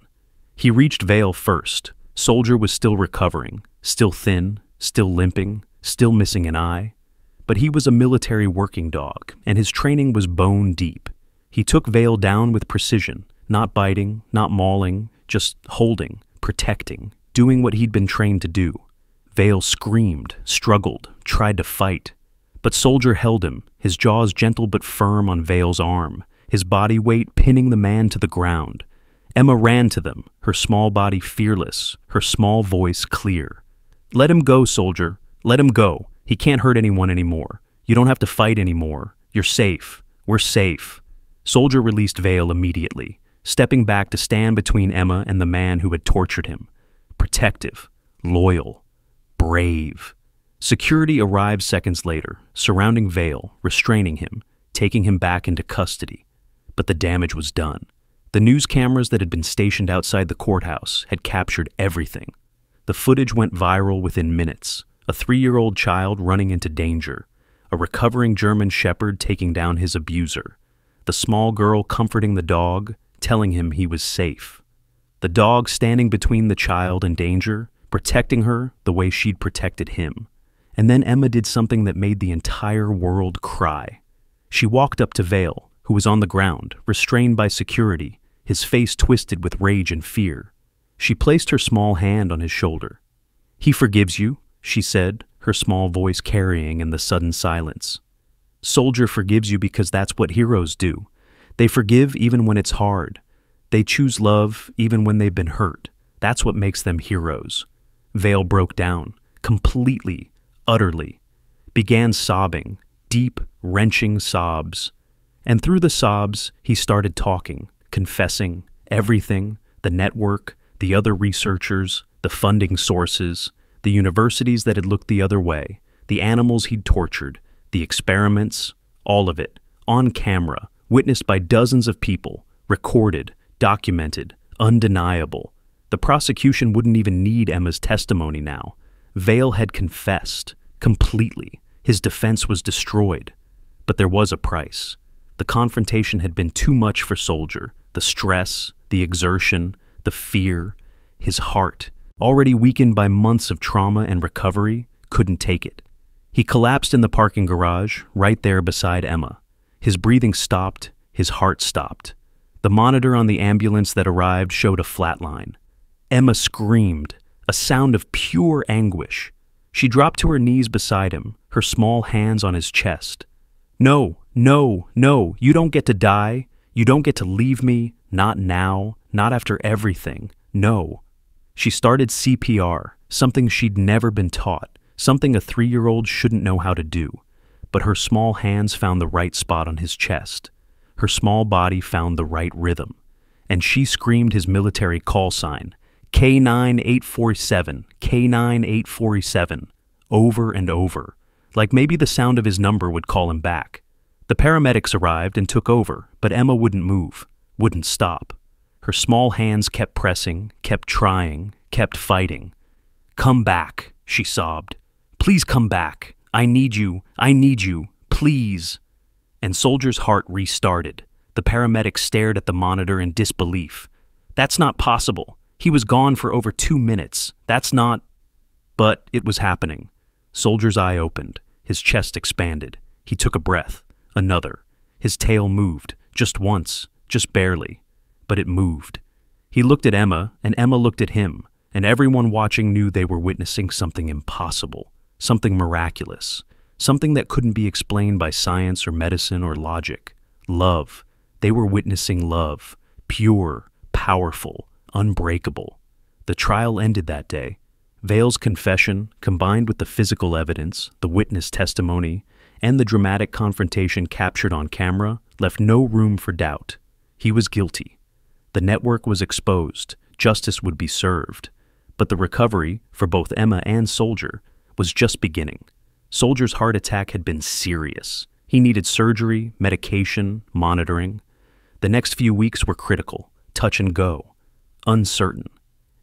He reached Vale first. Soldier was still recovering, still thin, still limping, still missing an eye. But he was a military working dog, and his training was bone deep. He took Vale down with precision, not biting, not mauling, just holding, protecting, doing what he'd been trained to do. Vale screamed, struggled, tried to fight. But Soldier held him, his jaws gentle but firm on Vale's arm, his body weight pinning the man to the ground. Emma ran to them, her small body fearless, her small voice clear. "Let him go, Soldier. Let him go. He can't hurt anyone anymore. You don't have to fight anymore. You're safe. We're safe." Soldier released Vale immediately, stepping back to stand between Emma and the man who had tortured him. Protective, loyal, brave. Security arrived seconds later, surrounding Vale, restraining him, taking him back into custody. But the damage was done. The news cameras that had been stationed outside the courthouse had captured everything. The footage went viral within minutes. A 3-year-old child running into danger. A recovering German shepherd taking down his abuser. The small girl comforting the dog, telling him he was safe. The dog standing between the child and danger, protecting her the way she'd protected him. And then Emma did something that made the entire world cry. She walked up to Vale, who was on the ground, restrained by security, his face twisted with rage and fear. She placed her small hand on his shoulder. "He forgives you," she said, her small voice carrying in the sudden silence. "Soldier forgives you because that's what heroes do. They forgive even when it's hard. They choose love even when they've been hurt. That's what makes them heroes." Vale broke down, completely, utterly, began sobbing, deep, wrenching sobs. And through the sobs, he started talking, confessing, everything, the network, the other researchers, the funding sources, the universities that had looked the other way, the animals he'd tortured, the experiments, all of it, on camera, witnessed by dozens of people, recorded, documented, undeniable. The prosecution wouldn't even need Emma's testimony now. Vale had confessed, completely. His defense was destroyed. But there was a price. The confrontation had been too much for Soldier, The stress, the exertion, the fear. His heart, already weakened by months of trauma and recovery, couldn't take it. He collapsed in the parking garage, right there beside Emma. His breathing stopped, his heart stopped. The monitor on the ambulance that arrived showed a flatline. Emma screamed, a sound of pure anguish. She dropped to her knees beside him, her small hands on his chest. "No, no, no, you don't get to die. You don't get to leave me, not now, not after everything. No." She started CPR, something she'd never been taught, something a 3-year-old shouldn't know how to do. But her small hands found the right spot on his chest. Her small body found the right rhythm. And she screamed his military call sign, K9847, K9847, over and over, like maybe the sound of his number would call him back. The paramedics arrived and took over, but Emma wouldn't move, wouldn't stop. Her small hands kept pressing, kept trying, kept fighting. "Come back," she sobbed. "Please come back. I need you, please." And Soldier's heart restarted. The paramedics stared at the monitor in disbelief. "That's not possible. He was gone for over 2 minutes. That's not—" But it was happening. Soldier's eye opened. His chest expanded. He took a breath. Another. His tail moved. Just once. Just barely. But it moved. He looked at Emma, and Emma looked at him, and everyone watching knew they were witnessing something impossible, something miraculous, something that couldn't be explained by science or medicine or logic. Love. They were witnessing love. Pure, powerful, unbreakable. The trial ended that day. Vale's confession, combined with the physical evidence, the witness testimony, and the dramatic confrontation captured on camera, left no room for doubt. He was guilty. The network was exposed. Justice would be served. But the recovery, for both Emma and Soldier, was just beginning. Soldier's heart attack had been serious. He needed surgery, medication, monitoring. The next few weeks were critical, touch and go, uncertain.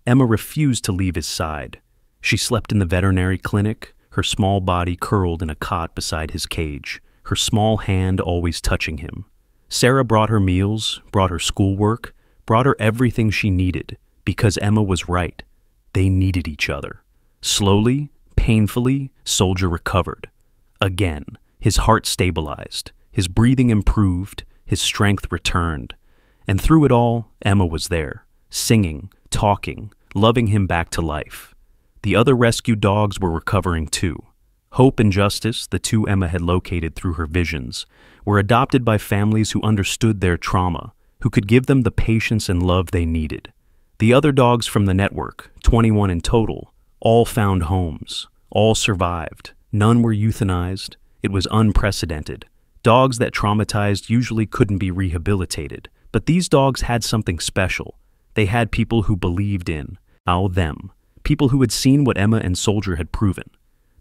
Emma refused to leave his side. She slept in the veterinary clinic, her small body curled in a cot beside his cage, her small hand always touching him. Sarah brought her meals, brought her schoolwork, brought her everything she needed, because Emma was right. They needed each other. Slowly, painfully, Soldier recovered. Again, his heart stabilized, his breathing improved, his strength returned. And through it all, Emma was there, singing, talking, loving him back to life. The other rescued dogs were recovering too. Hope and Justice, the two Emma had located through her visions, were adopted by families who understood their trauma, who could give them the patience and love they needed. The other dogs from the network, 21 in total, all found homes, all survived. None were euthanized. It was unprecedented. Dogs that traumatized usually couldn't be rehabilitated, but these dogs had something special. They had people who believed in, them, people who had seen what Emma and Soldier had proven,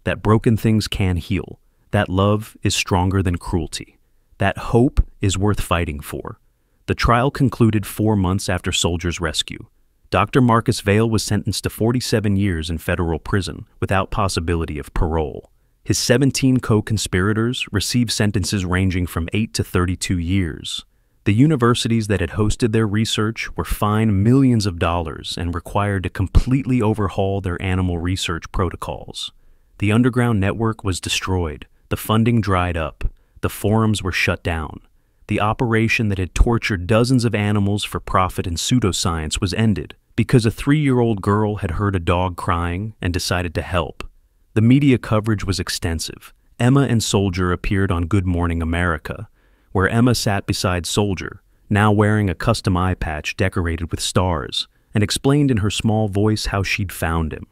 that broken things can heal, that love is stronger than cruelty, that hope is worth fighting for. The trial concluded 4 months after Soldier's rescue. Dr. Marcus Vale was sentenced to 47 years in federal prison without possibility of parole. His 17 co-conspirators received sentences ranging from 8 to 32 years. The universities that had hosted their research were fined millions of dollars and required to completely overhaul their animal research protocols. The underground network was destroyed, the funding dried up, the forums were shut down. The operation that had tortured dozens of animals for profit and pseudoscience was ended because a 3-year-old girl had heard a dog crying and decided to help. The media coverage was extensive. Emma and Soldier appeared on Good Morning America, where Emma sat beside Soldier, now wearing a custom eye patch decorated with stars, and explained in her small voice how she'd found him.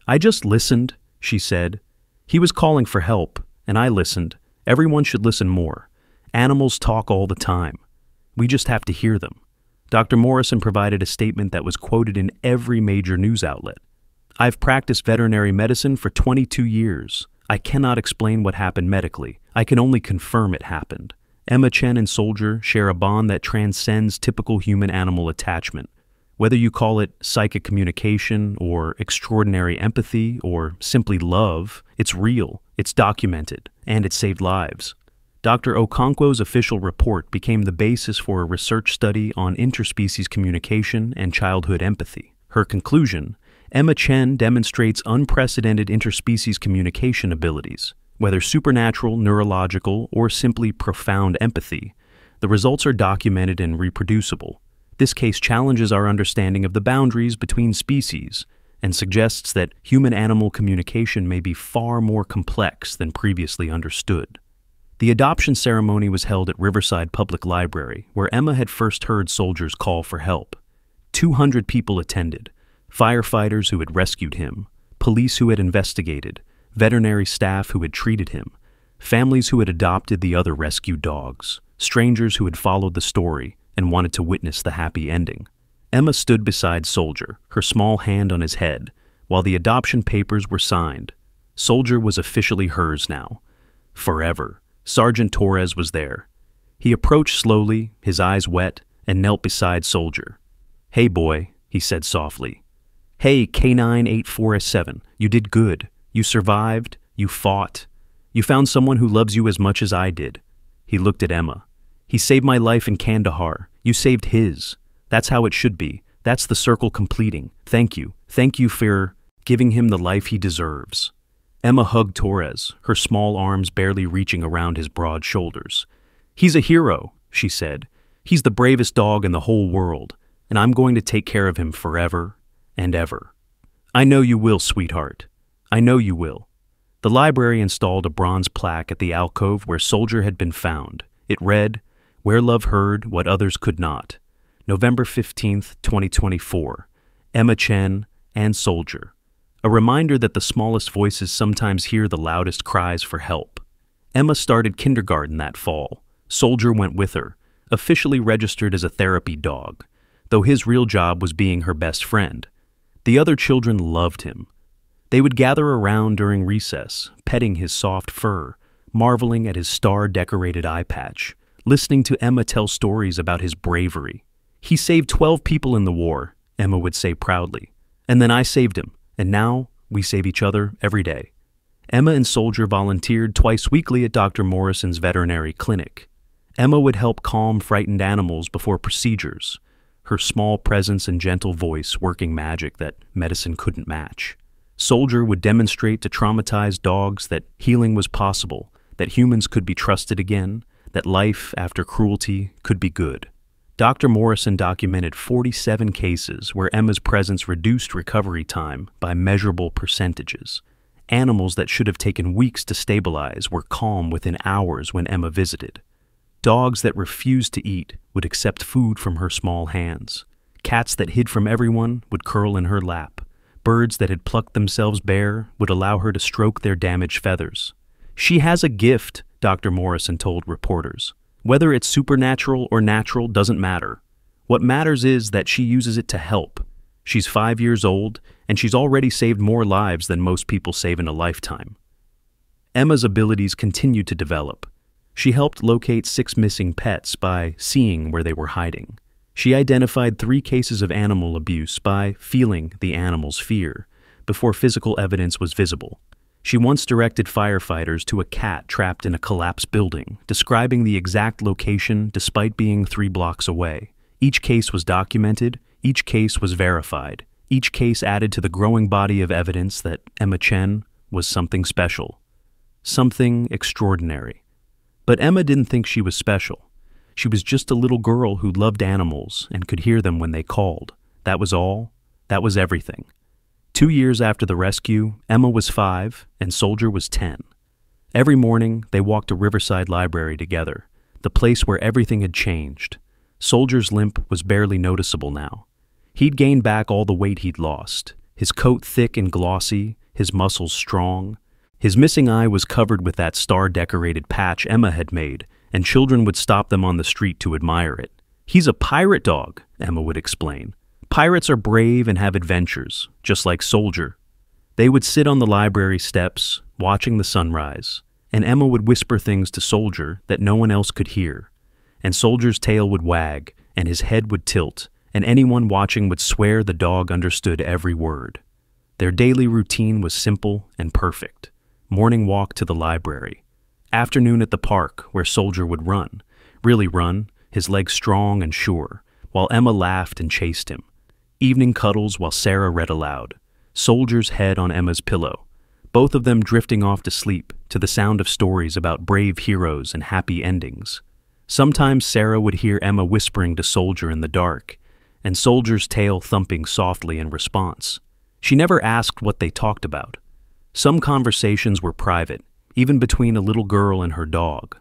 "I just listened," she said. "He was calling for help, and I listened. Everyone should listen more. Animals talk all the time. We just have to hear them." Dr. Morrison provided a statement that was quoted in every major news outlet. "I've practiced veterinary medicine for 22 years. I cannot explain what happened medically. I can only confirm it happened." Emma Chen and Soldier share a bond that transcends typical human-animal attachment. Whether you call it psychic communication or extraordinary empathy or simply love, it's real, it's documented, and it saved lives. Dr. Okonkwo's official report became the basis for a research study on interspecies communication and childhood empathy. Her conclusion: Emma Chen demonstrates unprecedented interspecies communication abilities. Whether supernatural, neurological, or simply profound empathy, the results are documented and reproducible. This case challenges our understanding of the boundaries between species and suggests that human-animal communication may be far more complex than previously understood. The adoption ceremony was held at Riverside Public Library, where Emma had first heard Soldier's call for help. 200 people attended: firefighters who had rescued him, police who had investigated, veterinary staff who had treated him, families who had adopted the other rescued dogs, strangers who had followed the story and wanted to witness the happy ending. Emma stood beside Soldier, her small hand on his head, while the adoption papers were signed. Soldier was officially hers now. Forever. Sergeant Torres was there. He approached slowly, his eyes wet, and knelt beside Soldier. "Hey, boy," he said softly. "Hey, K984S7, you did good. You survived. You fought. You found someone who loves you as much as I did." He looked at Emma. "He saved my life in Kandahar. You saved his. That's how it should be. That's the circle completing. Thank you. Thank you for giving him the life he deserves." Emma hugged Torres, her small arms barely reaching around his broad shoulders. "He's a hero," she said. "He's the bravest dog in the whole world, and I'm going to take care of him forever and ever." "I know you will, sweetheart. I know you will." The library installed a bronze plaque at the alcove where Soldier had been found. It read, "Where love heard what others could not. November 15th, 2024. Emma Chen and Soldier." A reminder that the smallest voices sometimes hear the loudest cries for help. Emma started kindergarten that fall. Soldier went with her, officially registered as a therapy dog, though his real job was being her best friend. The other children loved him. They would gather around during recess, petting his soft fur, marveling at his star-decorated eye patch, listening to Emma tell stories about his bravery. "He saved 12 people in the war," Emma would say proudly. "And then I saved him. And now, we save each other every day." Emma and Soldier volunteered twice weekly at Dr. Morrison's veterinary clinic. Emma would help calm frightened animals before procedures, her small presence and gentle voice working magic that medicine couldn't match. Soldier would demonstrate to traumatized dogs that healing was possible, that humans could be trusted again, that life after cruelty could be good. Dr. Morrison documented 47 cases where Emma's presence reduced recovery time by measurable percentages. Animals that should have taken weeks to stabilize were calm within hours when Emma visited. Dogs that refused to eat would accept food from her small hands. Cats that hid from everyone would curl in her lap. Birds that had plucked themselves bare would allow her to stroke their damaged feathers. "She has a gift," Dr. Morrison told reporters. "Whether it's supernatural or natural doesn't matter. What matters is that she uses it to help. She's 5 years old, and she's already saved more lives than most people save in a lifetime." Emma's abilities continued to develop. She helped locate 6 missing pets by seeing where they were hiding. She identified 3 cases of animal abuse by feeling the animal's fear, before physical evidence was visible. She once directed firefighters to a cat trapped in a collapsed building, describing the exact location despite being 3 blocks away. Each case was documented, each case was verified, each case added to the growing body of evidence that Emma Chen was something special, something extraordinary. But Emma didn't think she was special. She was just a little girl who loved animals and could hear them when they called. That was all. That was everything. 2 years after the rescue, Emma was 5 and Soldier was 10. Every morning, they walked to Riverside Library together, the place where everything had changed. Soldier's limp was barely noticeable now. He'd gained back all the weight he'd lost, his coat thick and glossy, his muscles strong. His missing eye was covered with that star-decorated patch Emma had made, and children would stop them on the street to admire it. "He's a pirate dog," Emma would explain. "Pirates are brave and have adventures, just like Soldier." They would sit on the library steps, watching the sunrise, and Emma would whisper things to Soldier that no one else could hear. And Soldier's tail would wag, and his head would tilt, and anyone watching would swear the dog understood every word. Their daily routine was simple and perfect. Morning walk to the library. Afternoon at the park, where Soldier would run. Really run, his legs strong and sure, while Emma laughed and chased him. Evening cuddles while Sarah read aloud. Soldier's head on Emma's pillow. Both of them drifting off to sleep, to the sound of stories about brave heroes and happy endings. Sometimes Sarah would hear Emma whispering to Soldier in the dark, and Soldier's tail thumping softly in response. She never asked what they talked about. Some conversations were private, even between a little girl and her dog.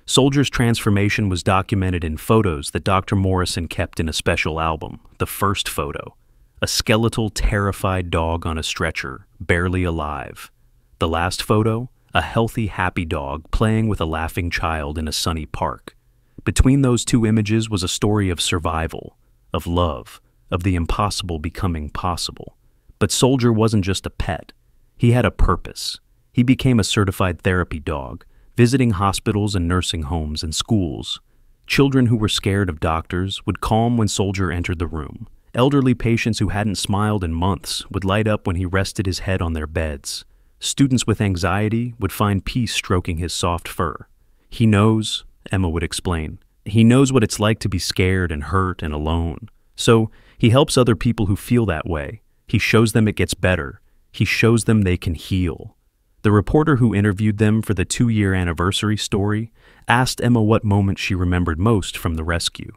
Soldier's transformation was documented in photos that Dr. Morrison kept in a special album, the first photo. A skeletal, terrified dog on a stretcher, barely alive. The last photo, a healthy, happy dog playing with a laughing child in a sunny park. Between those two images was a story of survival, of love, of the impossible becoming possible. But Soldier wasn't just a pet. He had a purpose. He became a certified therapy dog, visiting hospitals and nursing homes and schools. Children who were scared of doctors would calm when Soldier entered the room. Elderly patients who hadn't smiled in months would light up when he rested his head on their beds. Students with anxiety would find peace stroking his soft fur. He knows, Emma would explain, he knows what it's like to be scared and hurt and alone. So he helps other people who feel that way. He shows them it gets better. He shows them they can heal. The reporter who interviewed them for the 2-year anniversary story asked Emma what moment she remembered most from the rescue.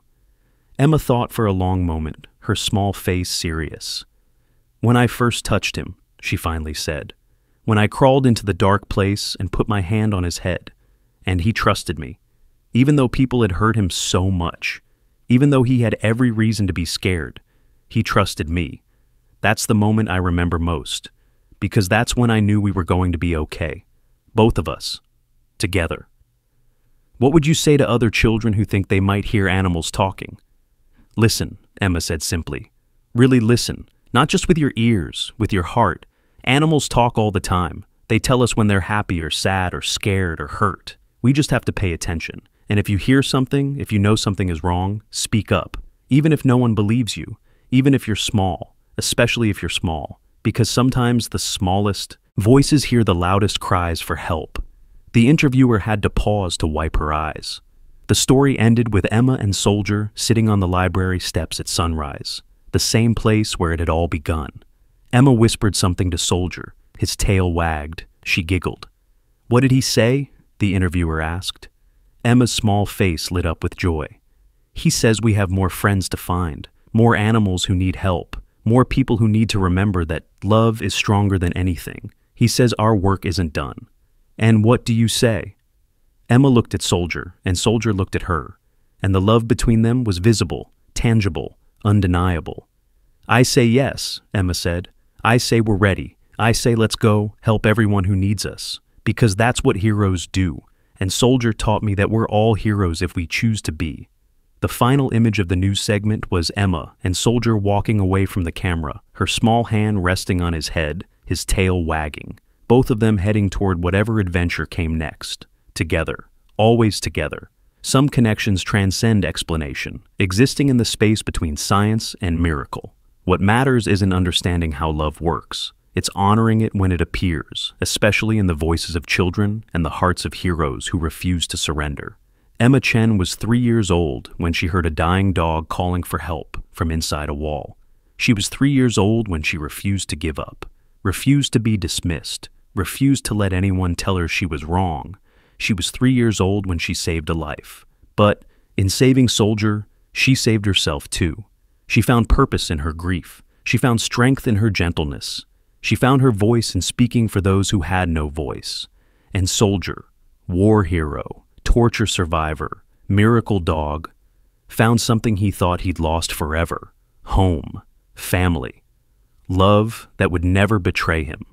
Emma thought for a long moment, her small face serious. "When I first touched him," she finally said. "When I crawled into the dark place and put my hand on his head. And he trusted me. Even though people had hurt him so much. Even though he had every reason to be scared. He trusted me. That's the moment I remember most. Because that's when I knew we were going to be okay. Both of us. Together." What would you say to other children who think they might hear animals talking? "Listen," Emma said simply. "Really listen. Not just with your ears, with your heart. Animals talk all the time. They tell us when they're happy or sad or scared or hurt. We just have to pay attention. And if you hear something, if you know something is wrong, speak up. Even if no one believes you. Even if you're small. Especially if you're small. Because sometimes the smallest voices hear the loudest cries for help." The interviewer had to pause to wipe her eyes. The story ended with Emma and Soldier sitting on the library steps at sunrise, the same place where it had all begun. Emma whispered something to Soldier. His tail wagged. She giggled. "What did he say?" the interviewer asked. Emma's small face lit up with joy. "He says we have more friends to find, more animals who need help, more people who need to remember that love is stronger than anything. He says our work isn't done." "And what do you say?" Emma looked at Soldier, and Soldier looked at her, and the love between them was visible, tangible, undeniable. "I say yes," Emma said. "I say we're ready. I say let's go, help everyone who needs us. Because that's what heroes do. And Soldier taught me that we're all heroes if we choose to be." The final image of the news segment was Emma and Soldier walking away from the camera, her small hand resting on his head, his tail wagging, both of them heading toward whatever adventure came next. Together, always together. Some connections transcend explanation, existing in the space between science and miracle. What matters isn't understanding how love works. It's honoring it when it appears, especially in the voices of children and the hearts of heroes who refuse to surrender. Emma Chen was 3 years old when she heard a dying dog calling for help from inside a wall. She was 3 years old when she refused to give up, refused to be dismissed, refused to let anyone tell her she was wrong. She was 3 years old when she saved a life. But in saving Soldier, she saved herself too. She found purpose in her grief. She found strength in her gentleness. She found her voice in speaking for those who had no voice. And Soldier, war hero, torture survivor, miracle dog, found something he thought he'd lost forever: home, family, love that would never betray him.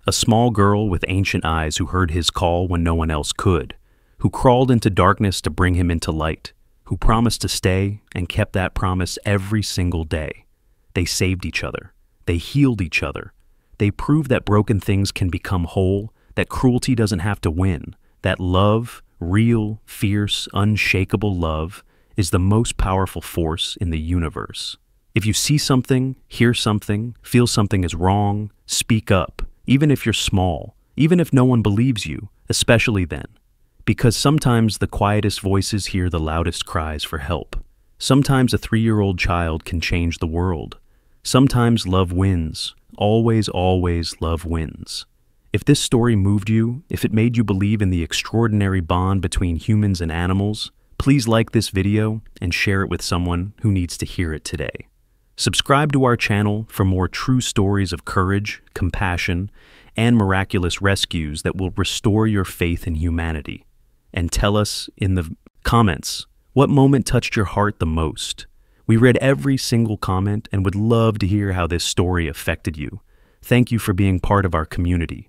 A small girl with ancient eyes who heard his call when no one else could, who crawled into darkness to bring him into light, who promised to stay and kept that promise every single day. They saved each other. They healed each other. They proved that broken things can become whole, that cruelty doesn't have to win, that love, real, fierce, unshakable love, is the most powerful force in the universe. If you see something, hear something, feel something is wrong, speak up, even if you're small, even if no one believes you, especially then. Because sometimes the quietest voices hear the loudest cries for help. Sometimes a 3-year-old child can change the world. Sometimes love wins. Always, always love wins. If this story moved you, if it made you believe in the extraordinary bond between humans and animals, please like this video and share it with someone who needs to hear it today. Subscribe to our channel for more true stories of courage, compassion, and miraculous rescues that will restore your faith in humanity. And tell us in the comments, what moment touched your heart the most? We read every single comment and would love to hear how this story affected you. Thank you for being part of our community.